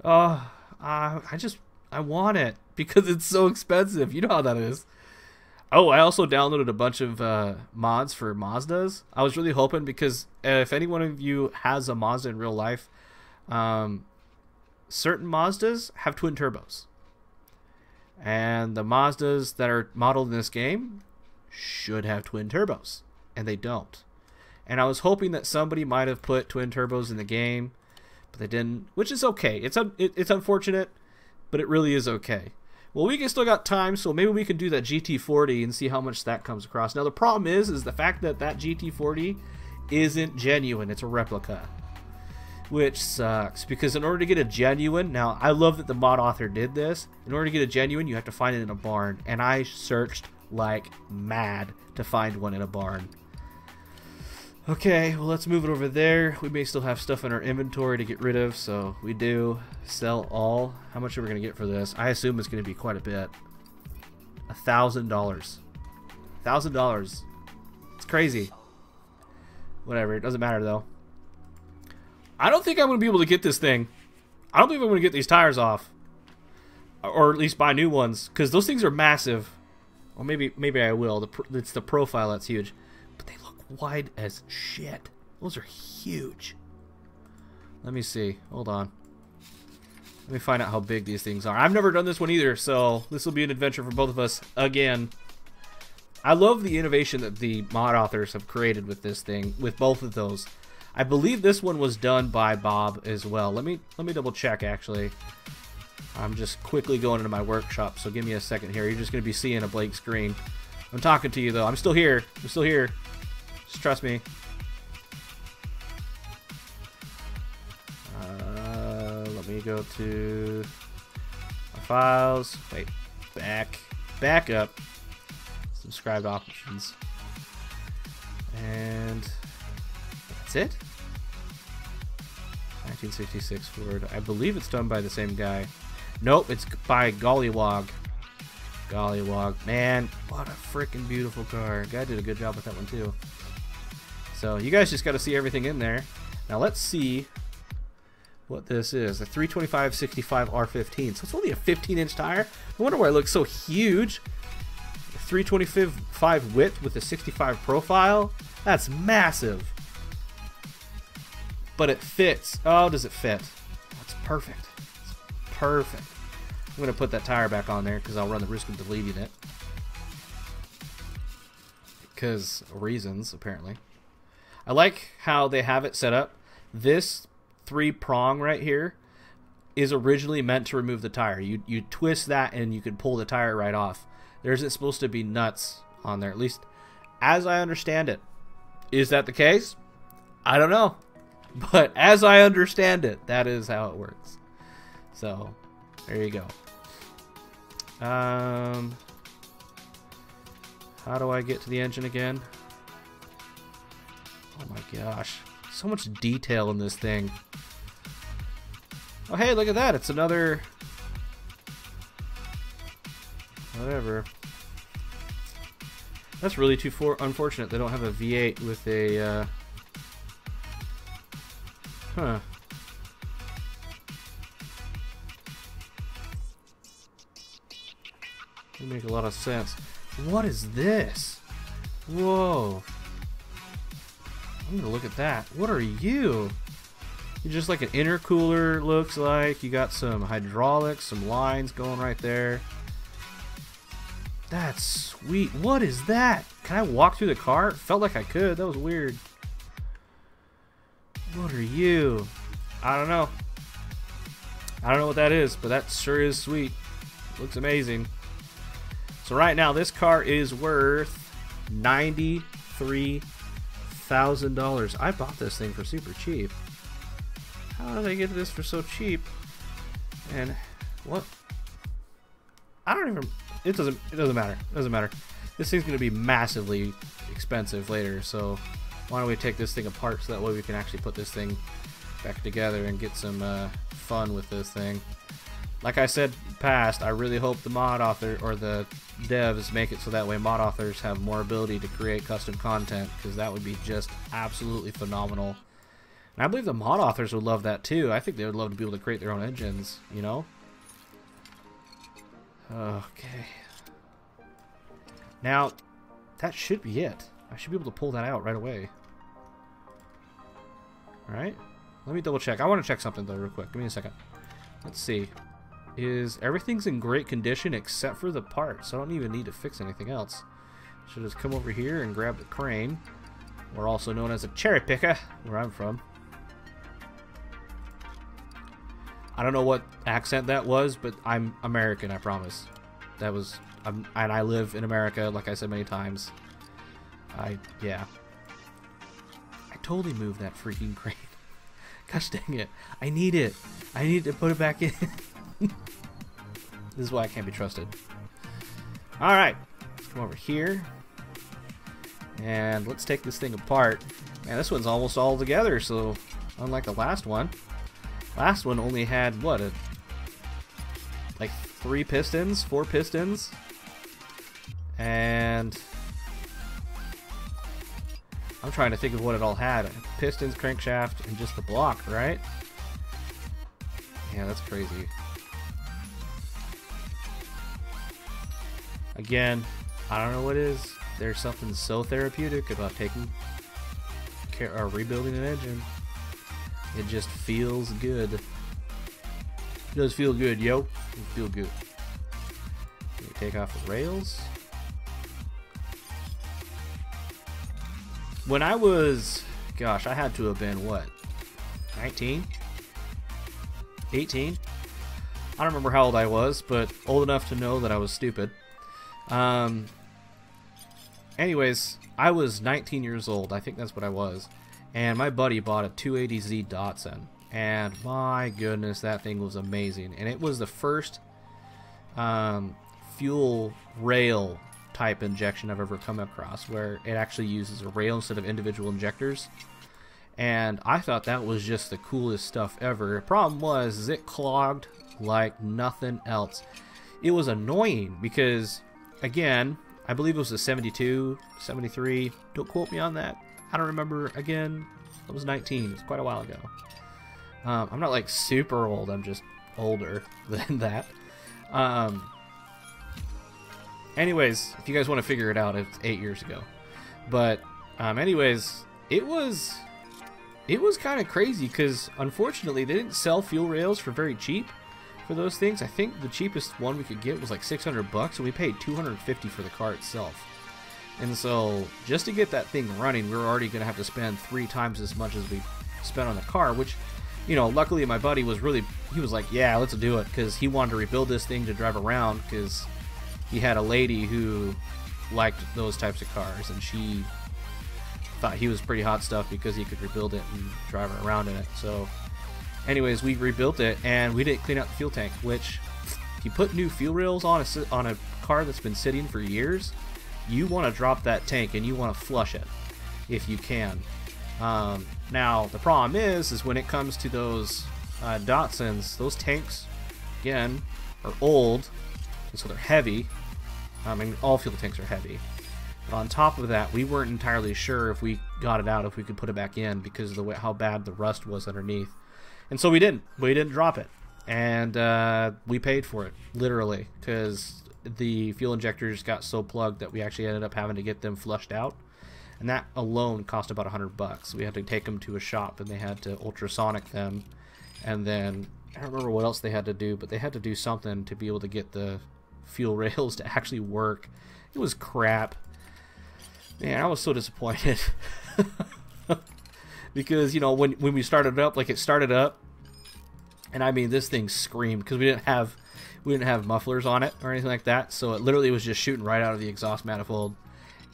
Oh, I want it because it's so expensive. You know how that is. Oh, I also downloaded a bunch of mods for Mazdas. I was really hoping because if any one of you has a Mazda in real life, certain Mazdas have twin turbos. And the Mazdas that are modeled in this game should have twin turbos. And they don't. And I was hoping that somebody might have put twin turbos in the game, but they didn't, which is okay. It's unfortunate, but it really is okay. Well, we still got time, so maybe we can do that GT40 and see how much that comes across. Now, the problem is the fact that GT40 isn't genuine. It's a replica, which sucks, because in order to get a genuine, now, I love that the mod author did this. In order to get a genuine, you have to find it in a barn, and I searched like mad to find one in a barn. Okay, well, let's move it over there. We may still have stuff in our inventory to get rid of, so we do sell all. How much are we going to get for this? I assume it's going to be quite a bit. $1,000. $1,000. It's crazy. Whatever, it doesn't matter, though. I don't think I'm going to be able to get this thing. I don't think I'm going to get these tires off. Or at least buy new ones, because those things are massive. Or maybe I will. It's the profile that's huge. But they look wide as shit. Those are huge. Let me see. Hold on. Let me find out how big these things are. I've never done this one either, so this will be an adventure for both of us again. I love the innovation that the mod authors have created with this thing, with both of those. I believe this one was done by Bob as well. Let me double check, actually. I'm just quickly going into my workshop, so give me a second here. You're just going to be seeing a blank screen. I'm talking to you, though. I'm still here. I'm still here. Just trust me. Let me go to my files. Wait. Back up. Subscribed options. And that's it. 1966 Ford. I believe it's done by the same guy. Nope, it's by Gollywog. Gollywog. Man, what a freaking beautiful car. Guy did a good job with that one, too. So, you guys just got to see everything in there. Now, let's see what this is. A 325/65 R15. So, it's only a 15-inch tire. No wonder why it looks so huge. A 325 width with a 65 profile. That's massive. But it fits. Oh, does it fit? That's perfect. It's perfect. I'm going to put that tire back on there because I'll run the risk of deleting it. Because reasons, apparently. I like how they have it set up. This 3-prong right here is originally meant to remove the tire. You twist that and you can pull the tire right off. There isn't supposed to be nuts on there, at least as I understand it. Is that the case? I don't know. But as I understand it, that is how it works. So, there you go. How do I get to the engine again? Oh my gosh. So much detail in this thing. Oh hey, look at that. It's another... whatever. That's really too unfortunate they don't have a V8 with a... Huh. That make a lot of sense. What is this? Whoa. I'm gonna look at that. What are you? You're just like an intercooler, looks like. You got some hydraulics, some lines going right there. That's sweet. What is that? Can I walk through the car? It felt like I could. That was weird. What are you? I don't know. I don't know what that is, but that sure is sweet. Looks amazing. So right now this car is worth $93,000. I bought this thing for super cheap. How did I get this for so cheap? And what? I don't even. It doesn't matter. It doesn't matter. This thing's gonna be massively expensive later. So why don't we take this thing apart so that way we can actually put this thing back together and get some fun with this thing. Like I said past, I really hope the mod author or the devs make it so that way mod authors have more ability to create custom content, because that would be just absolutely phenomenal. And I believe the mod authors would love that too. I think they would love to be able to create their own engines, you know? Okay. Now, that should be it. I should be able to pull that out right away. Alright. Let me double check. I want to check something though real quick. Give me a second. Let's see. Everything's in great condition except for the parts, so I don't even need to fix anything else. Should just come over here and grab the crane, or also known as a cherry picker, where I'm from. I don't know what accent that was, but I'm American, I promise. That was, and I live in America, like I said many times. Yeah. I totally moved that freaking crane. Gosh dang it. I need it. I need to put it back in. This is why I can't be trusted. Alright. Let's come over here. And let's take this thing apart. Man, this one's almost all together, so unlike the last one. Last one only had, what, like 4 pistons? And I'm trying to think of what it all had. Pistons, crankshaft, and just the block, right? Yeah, that's crazy. Again, I don't know what it is. There's something so therapeutic about taking care or rebuilding an engine. It just feels good. It does feel good, yo. It feels good. Let me take off the rails. When I was, gosh, I had to have been, what, 19? 18? I don't remember how old I was, but old enough to know that I was stupid. Anyways, I was 19 years old. I think that's what I was. And my buddy bought a 280Z Datsun. And my goodness, that thing was amazing. And it was the first fuel rail type injection I've ever come across, where it actually uses a rail instead of individual injectors. And I thought that was just the coolest stuff ever. The problem was it clogged like nothing else. It was annoying because, again, I believe it was a 72, 73. Don't quote me on that. I don't remember. Again, I was 19. It was quite a while ago. I'm not like super old. I'm just older than that. Anyways, if you guys want to figure it out, it's 8 years ago. But anyways, it was kind of crazy because unfortunately they didn't sell fuel rails for very cheap for those things. I think the cheapest one we could get was like $600, and we paid $250 for the car itself. And so just to get that thing running, we were already going to have to spend 3 times as much as we spent on the car, which, you know, luckily my buddy was he was like, yeah, let's do it, because he wanted to rebuild this thing to drive around, because he had a lady who liked those types of cars, and she thought he was pretty hot stuff because he could rebuild it and drive around in it. So anyways, we rebuilt it, and we didn't clean out the fuel tank, which, if you put new fuel rails on a car that's been sitting for years, you want to drop that tank and you want to flush it if you can. Now the problem is when it comes to those Datsuns, those tanks again are old, and so they're heavy. I mean, all fuel tanks are heavy. But on top of that, we weren't entirely sure if we got it out, if we could put it back in, because of the way how bad the rust was underneath. And so we didn't drop it, and we paid for it literally, because the fuel injectors got so plugged that we actually ended up having to get them flushed out, and that alone cost about $100. We had to take them to a shop, and they had to ultrasonic them, and then I don't remember what else they had to do, but they had to do something to be able to get the fuel rails to actually work. It was crap. Man, I was so disappointed. Because, you know, when we started it up, like, it started up, and I mean, this thing screamed, because we We didn't have mufflers on it or anything like that, so it literally was just shooting right out of the exhaust manifold.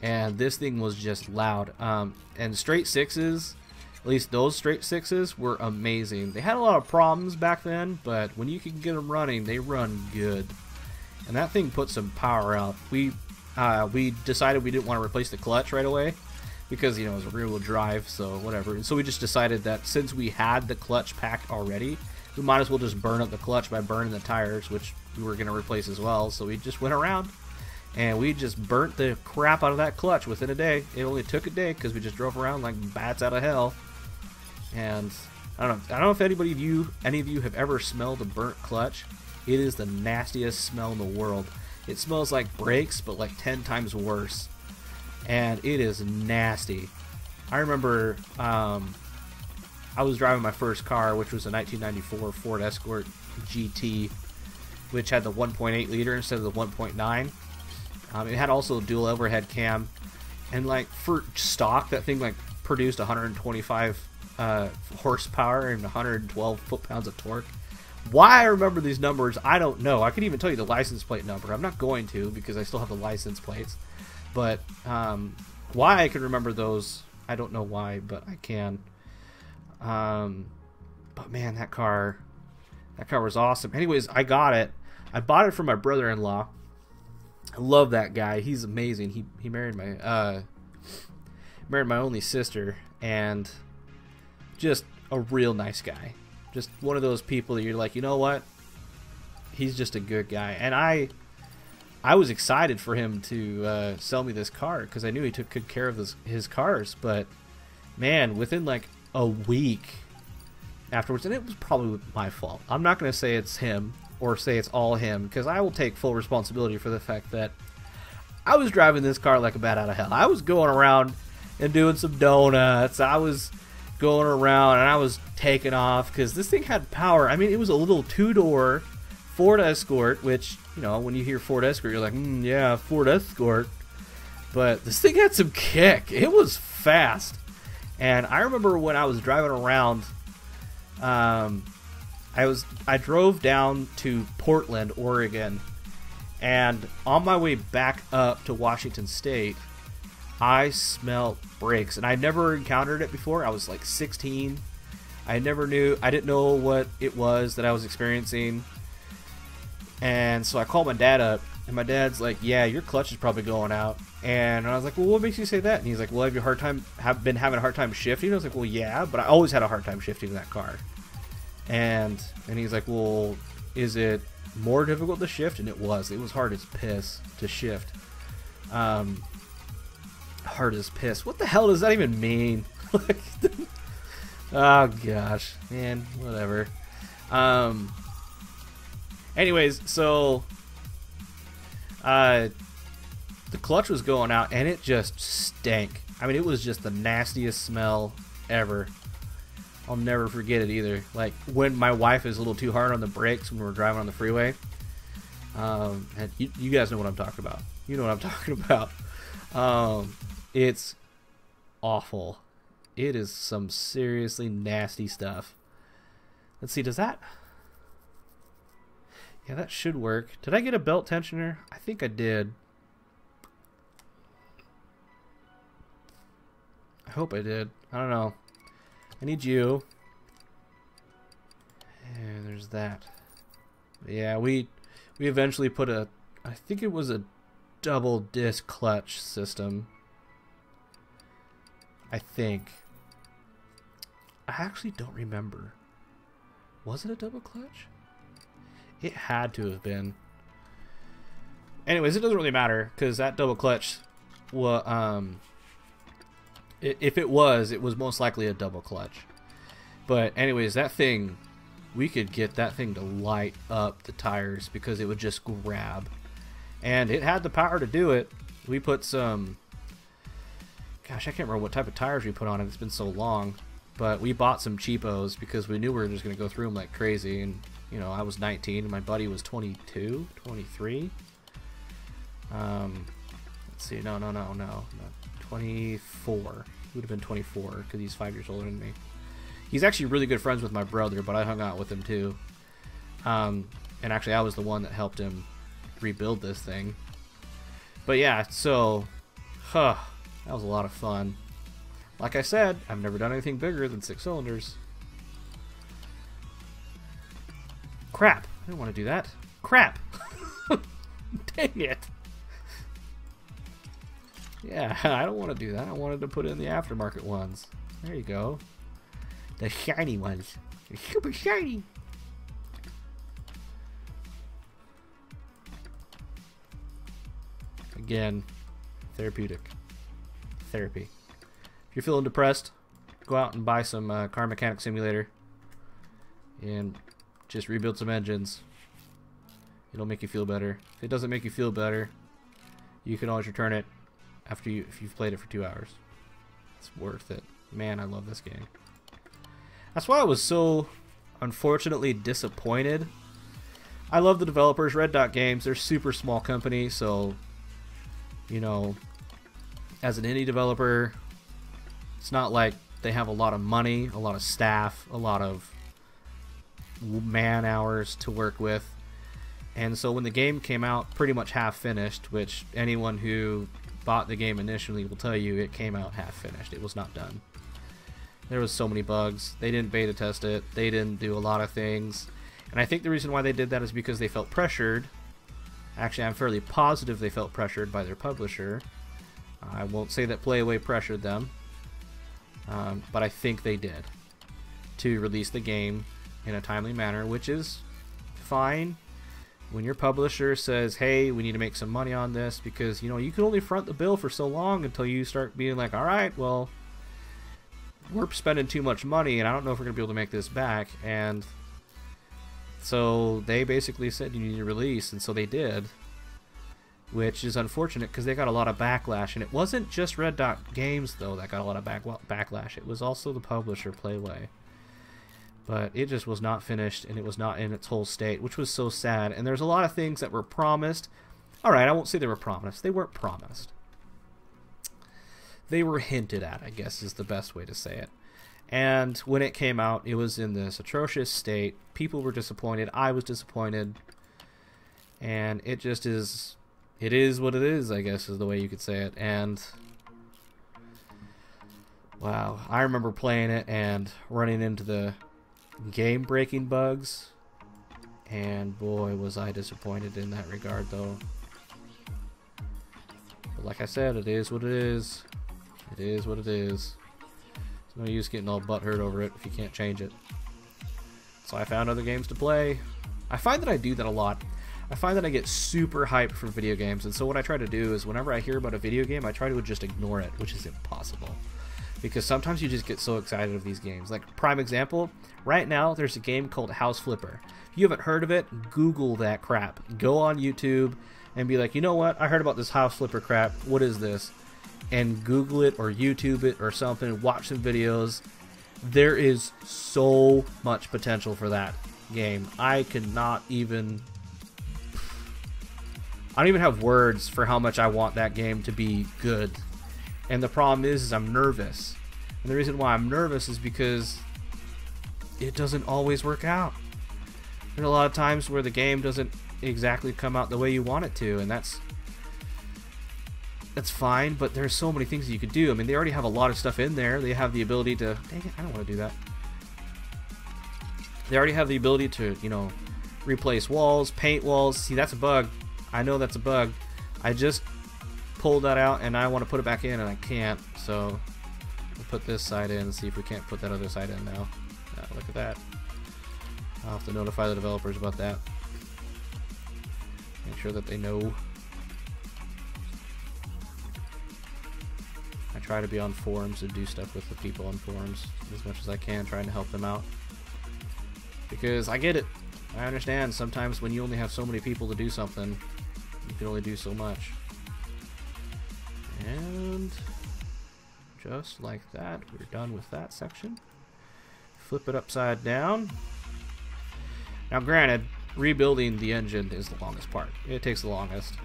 And this thing was just loud. And straight sixes, at least those straight sixes, were amazing. They had a lot of problems back then, but when you can get them running, they run good. And that thing put some power out. We decided we didn't want to replace the clutch right away because, you know, it was a rear-wheel drive, so whatever. And so we just decided that since we had the clutch packed already, we might as well just burn up the clutch by burning the tires, which we were going to replace as well. So we just went around and we just burnt the crap out of that clutch within a day. It only took a day because we just drove around like bats out of hell. And I don't know if any of you have ever smelled a burnt clutch. It is the nastiest smell in the world. It smells like brakes, but like 10 times worse. And it is nasty. I remember I was driving my first car, which was a 1994 Ford Escort GT, which had the 1.8 liter instead of the 1.9. It had also a dual overhead cam, and like for stock, that thing like produced 125 horsepower and 112 foot-pounds of torque. Why I remember these numbers, I don't know. I could even tell you the license plate number. I'm not going to because I still have the license plates. But why I can remember those, I don't know why, but I can. But man, that car was awesome. Anyways, I got it. I bought it from my brother-in-law. I love that guy. He's amazing. He married my only sister, and just a real nice guy. Just one of those people that you're like, you know what? He's just a good guy. And I was excited for him to sell me this car because I knew he took good care of his cars. But man, within like a week afterwards, and it was probably my fault. I'm not going to say it's him or say it's all him, because I will take full responsibility for the fact that I was driving this car like a bat out of hell. I was going around and doing some donuts. I was going around and I was taking off because this thing had power. I mean, it was a little two-door Ford Escort, which, you know, when you hear Ford Escort, you're like, yeah, Ford Escort. But this thing had some kick. It was fast. And I remember when I was driving around, I drove down to Portland, Oregon, and on my way back up to Washington State, I smelled brakes, and I never encountered it before. I was like 16. I didn't know what it was that I was experiencing. And so I called my dad up, and my dad's like, yeah, your clutch is probably going out. And I was like, well, what makes you say that? And he's like, well, have you been having a hard time shifting? I was like, well, yeah, but I always had a hard time shifting in that car. And he's like, well, is it more difficult to shift? And it was hard as piss to shift. Hard as piss. What the hell does that even mean? Oh gosh, man, whatever. Anyways, so the clutch was going out and it just stank. I mean, it was just the nastiest smell ever. I'll never forget it either. Like when my wife is a little too hard on the brakes when we're driving on the freeway. And you guys know what I'm talking about. You know what I'm talking about. It's awful. It is some seriously nasty stuff. Let's see, does that... Yeah, that should work. Did I get a belt tensioner? I think I did. I hope I did. I don't know. I need you. And there's that. Yeah, we eventually put a... I think it was a double disc clutch system. I think. I actually don't remember. Was it a double clutch? It had to have been. Anyways, it doesn't really matter because that double clutch, well, if it was most likely a double clutch. But anyways, that thing, we could get that thing to light up the tires because it would just grab, and it had the power to do it. We put some, gosh, I can't remember what type of tires we put on it. It's been so long, but we bought some cheapos because we knew we were just going to go through them like crazy. And you know, I was 19 and my buddy was 22, 23. Let's see, no, 24. He would have been 24 because he's 5 years older than me. He's actually really good friends with my brother, but I hung out with him too. And actually, I was the one that helped him rebuild this thing. But yeah, so, that was a lot of fun. Like I said, I've never done anything bigger than 6 cylinders. Crap! I didn't want to do that. Crap! Dang it! Yeah, I don't want to do that. I wanted to put in the aftermarket ones. There you go. The shiny ones. They're super shiny! Again, therapeutic. Therapy. If you're feeling depressed, go out and buy some Car Mechanic Simulator and just rebuild some engines. It'll make you feel better. If it doesn't make you feel better, you can always return it after if you've played it for 2 hours. It's worth it. Man, I love this game. That's why I was so unfortunately disappointed. I love the developers, Red Dot Games. They're a super small company, so you know, as an indie developer, it's not like they have a lot of money, a lot of staff, a lot of man hours to work with. And so when the game came out pretty much half finished, which anyone who bought the game initially will tell you, it came out half finished. It was not done. There was so many bugs. They didn't beta test it. They didn't do a lot of things. And I think the reason why they did that is because they felt pressured. Actually, I'm fairly positive they felt pressured by their publisher. I won't say that Playaway pressured them, but I think they did, to release the game in a timely manner, which is fine. When your publisher says, hey, we need to make some money on this, because, you know, you can only front the bill for so long until you start being like, all right, well, we're spending too much money, and I don't know if we're going to be able to make this back. And so they basically said you need to release, and so they did, which is unfortunate because they got a lot of backlash. And it wasn't just Red Dot Games, though, that got a lot of backlash. It was also the publisher, Playaway. But it just was not finished, and it was not in its whole state, which was so sad. And there's a lot of things that were promised. Alright, I won't say they were promised. They weren't promised. They were hinted at, I guess is the best way to say it. And when it came out, it was in this atrocious state. People were disappointed. I was disappointed. And it just is... It is what it is, I guess, is the way you could say it. And... wow, I remember playing it and running into the game-breaking bugs. And boy, was I disappointed in that regard, though. But like I said, it is what it is. It is what it is. There's no use getting all butthurt over it if you can't change it. So I found other games to play. I find that I do that a lot. I find that I get super hyped for video games, and so what I try to do is whenever I hear about a video game, I try to just ignore it, which is impossible. Because sometimes you just get so excited of these games. Like, prime example, right now there's a game called House Flipper. If you haven't heard of it, Google that crap. Go on YouTube and be like, you know what, I heard about this House Flipper crap, what is this? And Google it or YouTube it or something, watch some videos. There is so much potential for that game. I don't even have words for how much I want that game to be good. And the problem is I'm nervous. And the reason why I'm nervous is because it doesn't always work out. There's a lot of times where the game doesn't exactly come out the way you want it to, and that's fine, but there's so many things you could do. I mean, they already have a lot of stuff in there. They have the ability to... dang it, I don't want to do that. They already have the ability to, you know, replace walls, paint walls. See, that's a bug. I know that's a bug. I just pulled that out, and I want to put it back in, and I can't. So, we'll put this side in and see if we can't put that other side in now. Look at that. I'll have to notify the developers about that. Make sure that they know. I try to be on forums and do stuff with the people on forums as much as I can, trying to help them out. Because I get it. I understand sometimes when you only have so many people to do something, you can only do so much. And just like that, we're done with that section. Flip it upside down. Now granted, rebuilding the engine is the longest part. It takes the longest.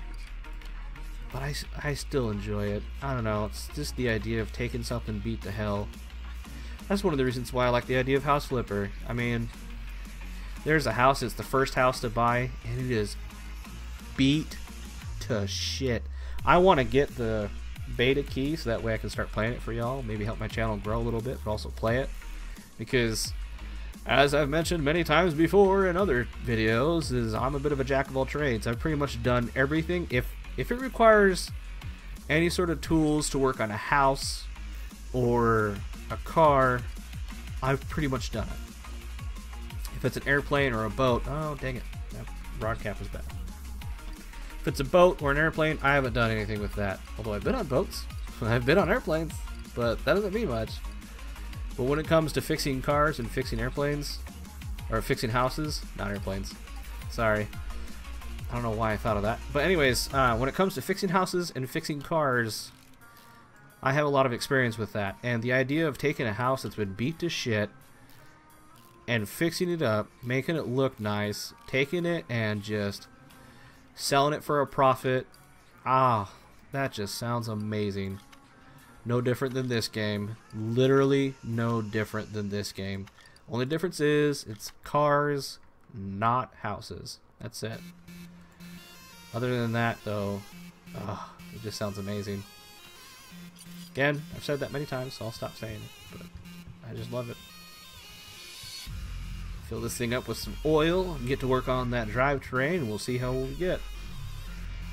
But I still enjoy it. I don't know, it's just the idea of taking something beat to hell. That's one of the reasons why I like the idea of House Flipper. I mean, There's a house. It's the first house to buy, and it is beat to shit. I want to get the beta key so that way I can start playing it for y'all. Maybe help my channel grow a little bit, but also play it. Because, as I've mentioned many times before in other videos, is I'm a bit of a jack of all trades. I've pretty much done everything. If it requires any sort of tools to work on a house or a car, I've pretty much done it. If it's an airplane or a boat, oh dang it, that rod cap is bad. If it's a boat or an airplane, I haven't done anything with that. Although I've been on boats, I've been on airplanes, but that doesn't mean much. But when it comes to fixing cars and fixing airplanes, or fixing houses, not airplanes, sorry. I don't know why I thought of that. But anyways, when it comes to fixing houses and fixing cars, I have a lot of experience with that. And the idea of taking a house that's been beat to shit and fixing it up, making it look nice, taking it and just selling it for a profit, that just sounds amazing. No different than this game. Literally no different than this game. Only difference is it's cars, not houses. That's it. Other than that, though, it just sounds amazing. Again, I've said that many times, so I'll stop saying it, but I just love it. Fill this thing up with some oil and get to work on that drivetrain, and we'll see how we get.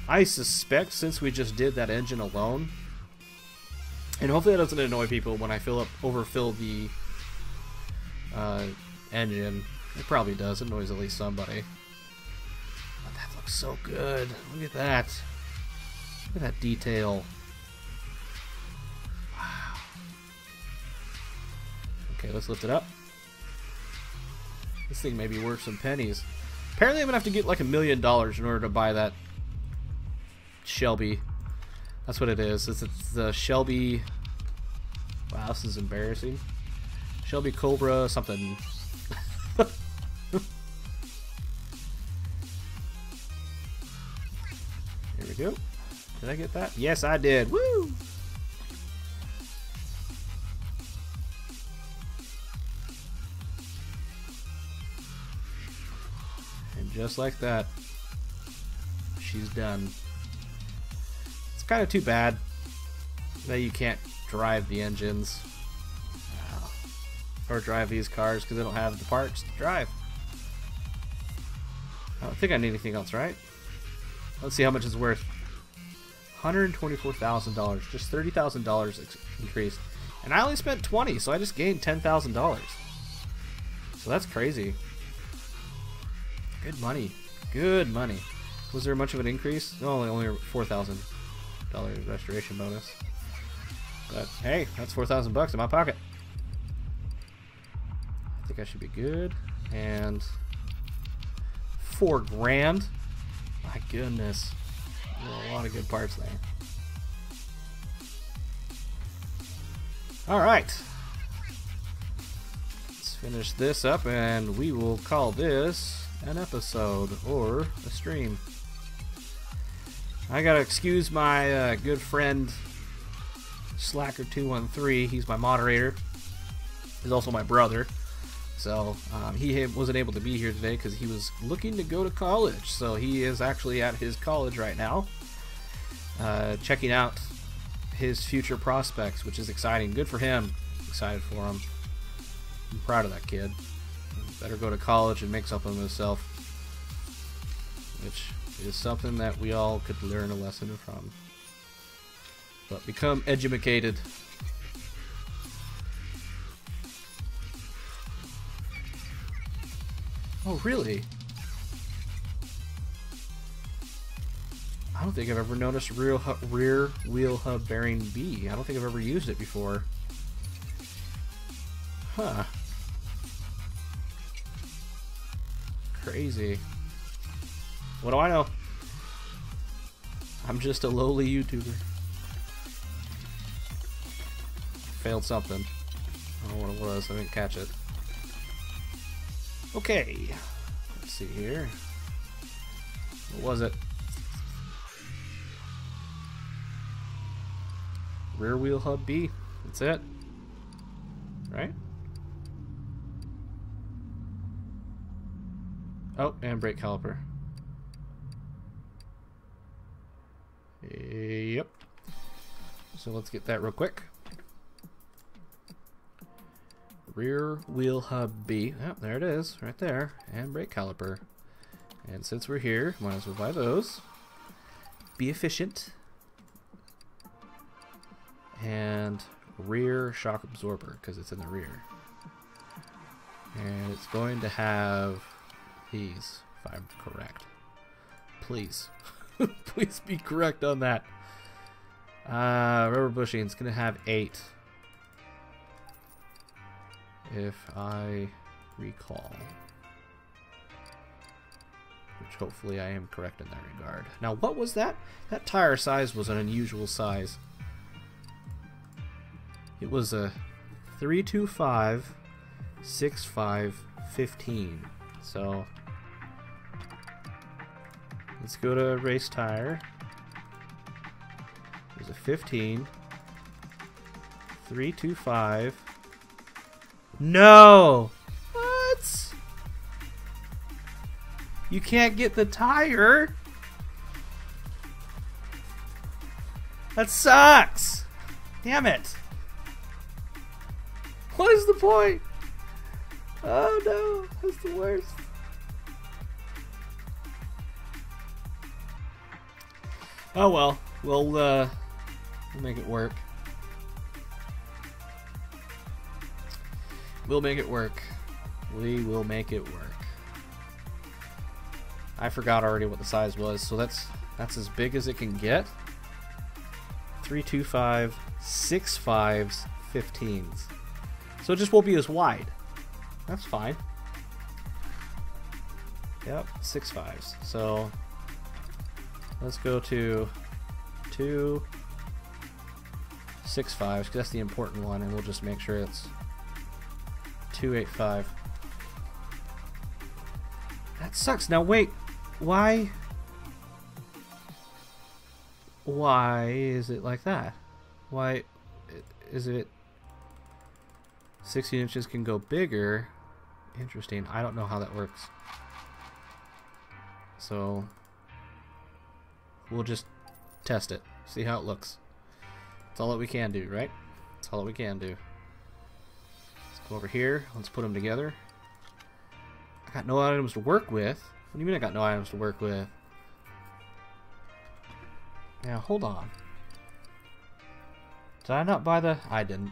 I suspect, since we just did that engine alone, and hopefully that doesn't annoy people when I overfill the engine. It probably does. It annoys at least somebody. But that looks so good. Look at that. Look at that detail. Wow. Okay, let's lift it up. This thing may be worth some pennies. Apparently I'm going to have to get like $1 million in order to buy that Shelby. That's what it is. It's the Shelby... Wow, this is embarrassing. Shelby Cobra something. Here we go. Did I get that? Yes, I did. Woo! And just like that, she's done. It's kind of too bad that you can't drive the engines or drive these cars because they don't have the parts to drive. I don't think I need anything else, right? Let's see how much it's worth. $124,000, just $30,000 increased, and I only spent $20, so I just gained $10,000. So that's crazy. Good money, good money. Was there much of an increase? No, only $4,000 restoration bonus. But hey, that's $4,000 in my pocket. I think I should be good. And $4 grand. My goodness, a lot of good parts there. All right, let's finish this up, and we will call this an episode or a stream. I gotta excuse my good friend Slacker213. He's my moderator. He's also my brother. So he wasn't able to be here today because he was looking to go to college. So he is actually at his college right now, checking out his future prospects, which is exciting. Good for him. Excited for him. I'm proud of that kid. Better go to college and make something of himself, which is something that we all could learn a lesson from. But become educated. Oh, really? I don't think I've ever noticed rear wheel hub bearing B. I don't think I've ever used it before. Huh. Crazy. What do I know? I'm just a lowly YouTuber. Failed something. I don't know what it was. I didn't catch it. Okay. Let's see here. What was it? Rear wheel hub B. That's it. Right? Oh, and brake caliper. Yep. So let's get that real quick. Rear wheel hub B. Oh, there it is, right there. And brake caliper. And since we're here, might as well buy those. Be efficient. And rear shock absorber, because it's in the rear. And it's going to have these, if I'm correct. Please. Please be correct on that. Rubber bushing, it's going to have 8. If I recall. Which hopefully I am correct in that regard. Now what was that? That tire size was an unusual size. It was a 325 65 15. So let's go to race tire. There's a 15 325. No! What? You can't get the tire? That sucks! Damn it! What is the point? Oh no, that's the worst. Oh well, we'll make it work. We'll make it work. We will make it work. I forgot already what the size was, so that's as big as it can get. 325 65s 15s. So it just won't be as wide. That's fine. Yep, 6.5s. So let's go to 2 6.5s, because that's the important one, and we'll just make sure it's 285. That sucks. Now wait, why is it like that? Why is it 16 inches can go bigger? Interesting. I don't know how that works. So we'll just test it, see how it looks. That's all that we can do, right? That's all that we can do. Let's go over here. Let's put them together. I got no items to work with. What do you mean I got no items to work with? Now, hold on. Did I not buy the... I didn't.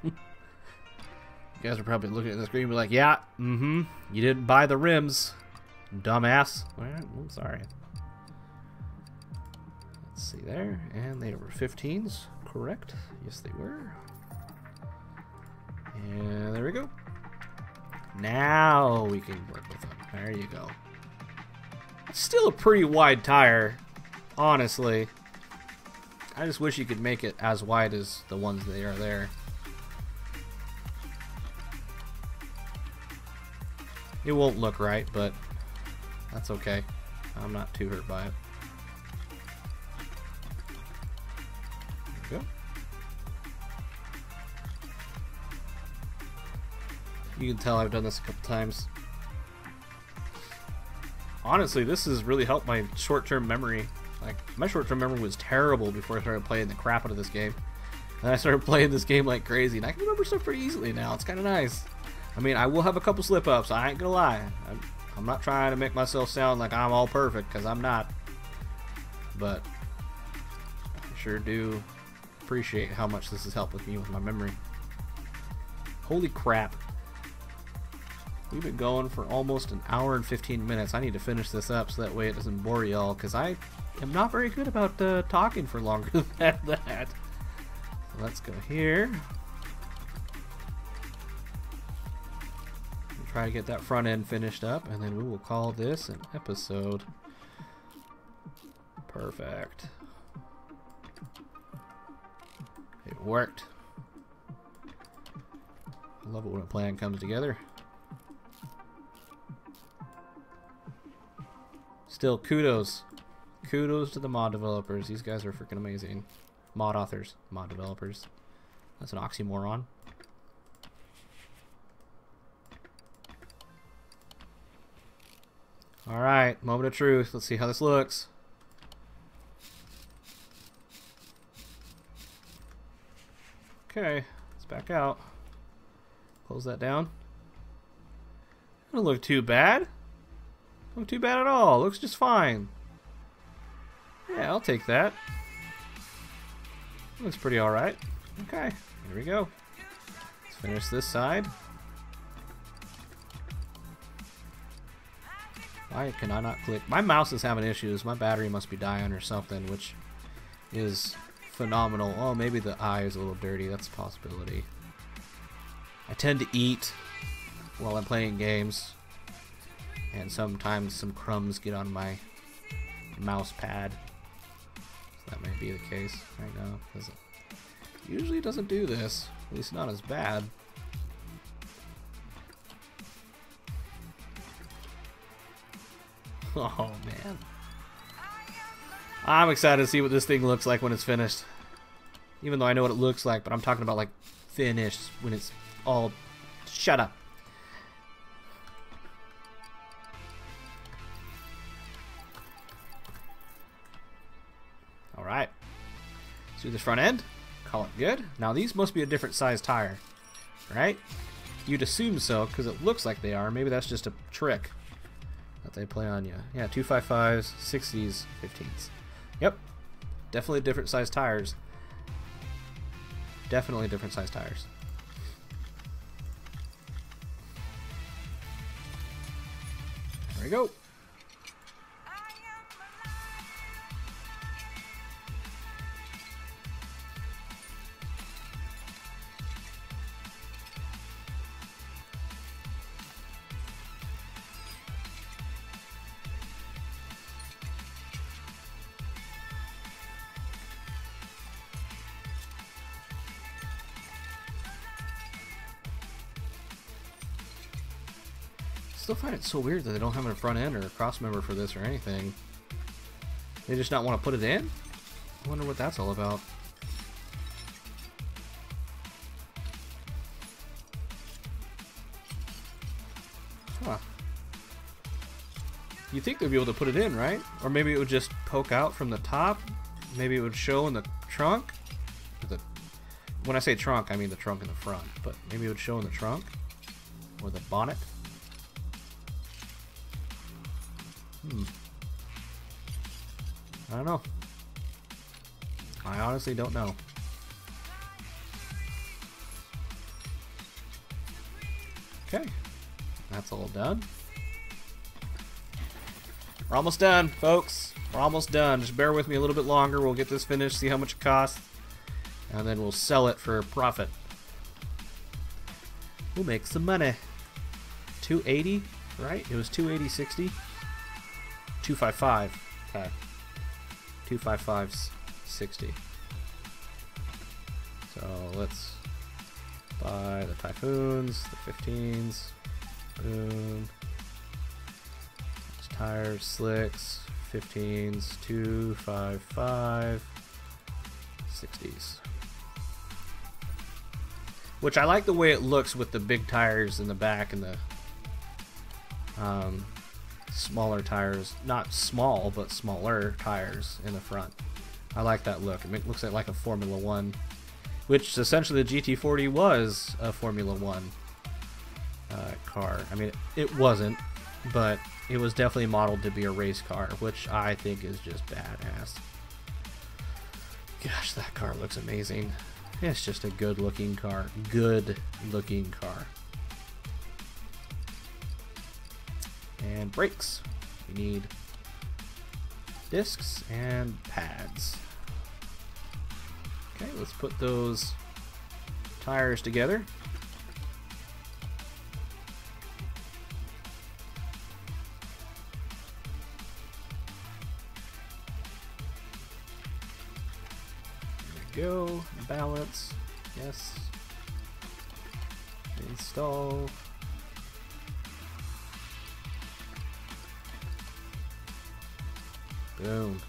You guys are probably looking at the screen and be like, yeah, you didn't buy the rims, dumbass. Alright, I'm sorry. Let's see there. And they were 15s, correct? Yes, they were. And there we go. Now we can work with them. There you go. Still a pretty wide tire, honestly. I just wish you could make it as wide as the ones that are there. It won't look right, but that's okay. I'm not too hurt by it. There we go. You can tell I've done this a couple times. Honestly, this has really helped my short-term memory. Like, my short-term memory was terrible before I started playing the crap out of this game. And I started playing this game like crazy, and I can remember stuff pretty easily now. It's kind of nice. I mean, I will have a couple slip-ups, I ain't gonna lie. I'm not trying to make myself sound like I'm all perfect, because I'm not. But I sure do appreciate how much this has helped with me with my memory. Holy crap. We've been going for almost an hour and 15 minutes. I need to finish this up so that way it doesn't bore y'all, because I am not very good about talking for longer than that. So let's go here. Try to get that front end finished up, and then we will call this an episode. Perfect. It worked. I love it when a plan comes together. Still, kudos. Kudos to the mod developers. These guys are freaking amazing. Mod authors. Mod developers. That's an oxymoron. Alright, moment of truth. Let's see how this looks. Okay, let's back out. Close that down. Doesn't look too bad. Doesn't look too bad at all. Looks just fine. Yeah, I'll take that. Looks pretty alright. Okay, here we go. Let's finish this side. Why can I not click? My mouse is having issues. My battery must be dying or something, which is phenomenal. Oh, maybe the eye is a little dirty. That's a possibility. I tend to eat while I'm playing games, and sometimes some crumbs get on my mouse pad. So that may be the case right now, because it usually doesn't do this. At least not as bad. Oh man, I'm excited to see what this thing looks like when it's finished. Even though I know what it looks like, but I'm talking about like finished when it's all... Shut up. Alright. Let's do this front end. Call it good. Now these must be a different size tire, right? You'd assume so, because it looks like they are. Maybe that's just a trick that they play on you. Yeah, 255s, 60s, 15s. Yep. Definitely different size tires. Definitely different size tires. There we go. Still find it so weird that they don't have a front end or a cross member for this or anything. They just not want to put it in? I wonder what that's all about. Huh. You'd think they'd be able to put it in, right? Or maybe it would just poke out from the top. Maybe it would show in the trunk. When I say trunk, I mean the trunk in the front. But maybe it would show in the trunk. Or the bonnet. I don't know. I honestly don't know. Okay. That's all done. We're almost done, folks. We're almost done. Just bear with me a little bit longer. We'll get this finished, see how much it costs, and then we'll sell it for a profit. We'll make some money. 280, right? It was 280.60. 255. Okay. 255.60. So let's buy the Typhoons, the 15s. Boom. There's tires, slicks, 15s, 255, 60s. Which I like the way it looks with the big tires in the back and the smaller tires, not small, but smaller tires in the front. I like that look. It looks like a Formula 1, which essentially the GT40 was a Formula 1 car. I mean, it wasn't, but it was definitely modeled to be a race car, which I think is just badass. Gosh, that car looks amazing. It's just a good looking car. Good looking car. And brakes. We need discs and pads. Okay, let's put those tires together. There we go. Balance. Yes. Install. Boom.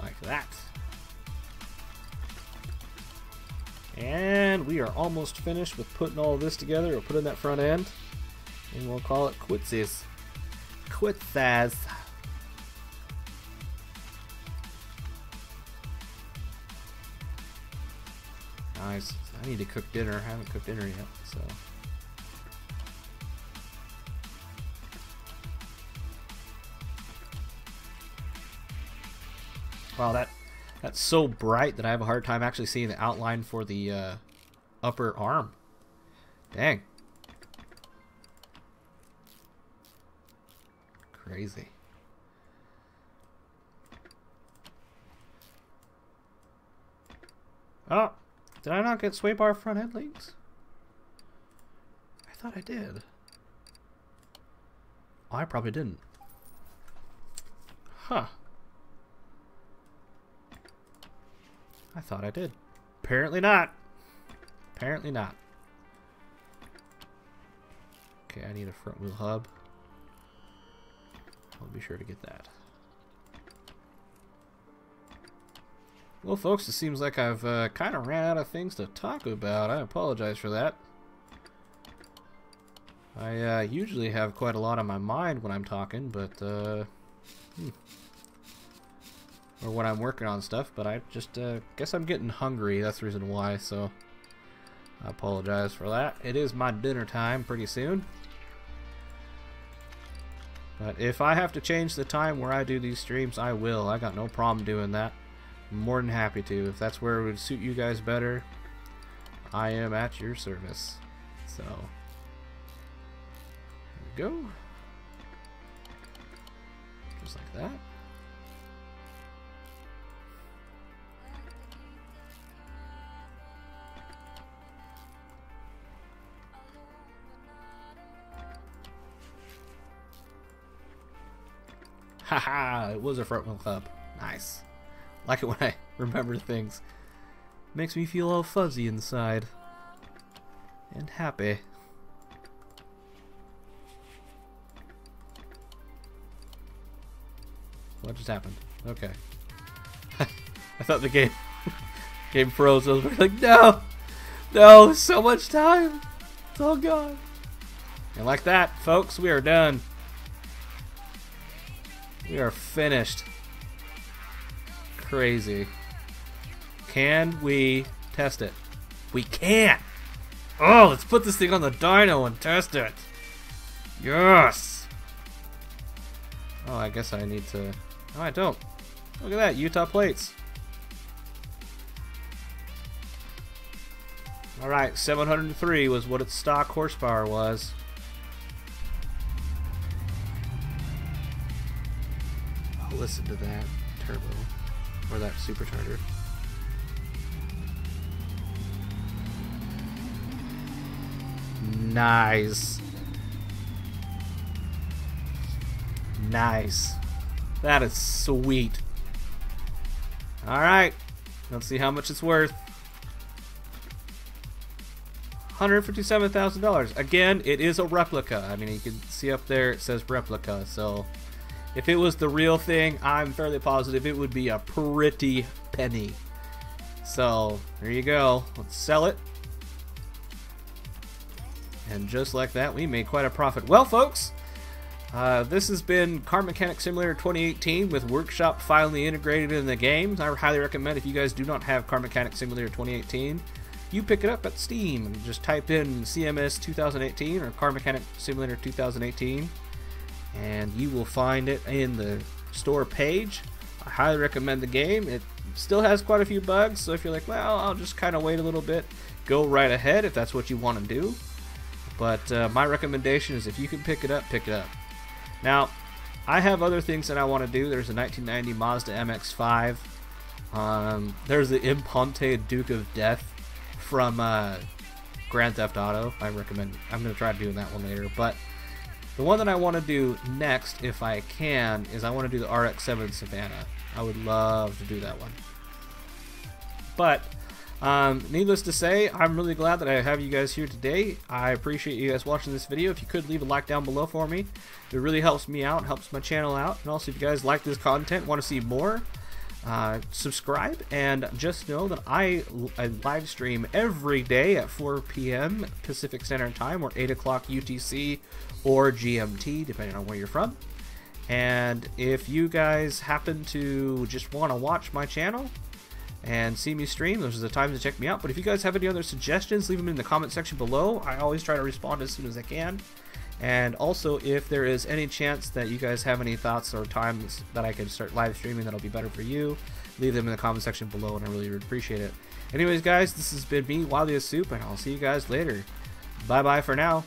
Like that. and we are almost finished with putting all of this together. We'll put in that front end, and we'll call it quitsies. Quitsies. Nice. I need to cook dinner. I haven't cooked dinner yet, so. Wow, that's so bright that I have a hard time actually seeing the outline for the upper arm. Dang. Crazy. Oh, did I not get sway bar front end links? I thought I did. Oh, I probably didn't. Huh. I thought I did. Apparently not. Apparently not. Okay, I need a front wheel hub. I'll be sure to get that. Well, folks, it seems like I've kind of ran out of things to talk about. I apologize for that. I usually have quite a lot on my mind when I'm talking, but or when I'm working on stuff, but I just guess I'm getting hungry. That's the reason why, so I apologize for that. It is my dinner time pretty soon. But if I have to change the time where I do these streams, I will. I got no problem doing that. I'm more than happy to. If that's where it would suit you guys better, I am at your service. So, there we go. Just like that. Haha, it was a front wheel hub. Nice. Like it when I remember things. Makes me feel all fuzzy inside. And happy. What just happened? Okay. I thought the game froze. I was like, no! No, so much time! It's all gone. And like that, folks, we are done. We are finished. Crazy. Can we test it? We can! Oh, let's put this thing on the dyno and test it. Yes! Oh, I guess I need to... Oh, I don't. Look at that, Utah plates. Alright, 703 was what its stock horsepower was. Listen to that turbo, or that supercharger. Nice. Nice. That is sweet. Alright, let's see how much it's worth. $157,000. Again, it is a replica. I mean, you can see up there it says replica, so if it was the real thing, I'm fairly positive it would be a pretty penny. So, there you go. Let's sell it. And just like that, we made quite a profit. Well, folks, this has been Car Mechanic Simulator 2018 with Workshop finally integrated in the game. I highly recommend, if you guys do not have Car Mechanic Simulator 2018, you pick it up at Steam and just type in CMS 2018 or Car Mechanic Simulator 2018. And you will find it in the store page. I highly recommend the game. It still has quite a few bugs, so if you're like, well, I'll just kind of wait a little bit, go right ahead if that's what you want to do. But my recommendation is, if you can pick it up, pick it up. Now, I have other things that I want to do. There's a 1990 Mazda MX-5. There's the Imponte Duke of Death from Grand Theft Auto. I recommend. I'm going to try doing that one later, but the one that I want to do next, if I can, is I want to do the RX-7 Savannah. I would love to do that one. But, needless to say, I'm really glad that I have you guys here today. I appreciate you guys watching this video. If you could leave a like down below for me, it really helps me out, helps my channel out. And also, if you guys like this content, want to see more, subscribe, and just know that I live stream every day at 4 p.m. Pacific Standard Time, or 8 o'clock UTC or GMT, depending on where you're from. And if you guys happen to just want to watch my channel and see me stream, those are the times to check me out. But if you guys have any other suggestions, leave them in the comment section below. I always try to respond as soon as I can. And also, if there is any chance that you guys have any thoughts or times that I can start live streaming that'll be better for you, leave them in the comment section below, and I really would appreciate it. Anyways, guys, this has been me, Wily as Soup, and I'll see you guys later. Bye bye for now.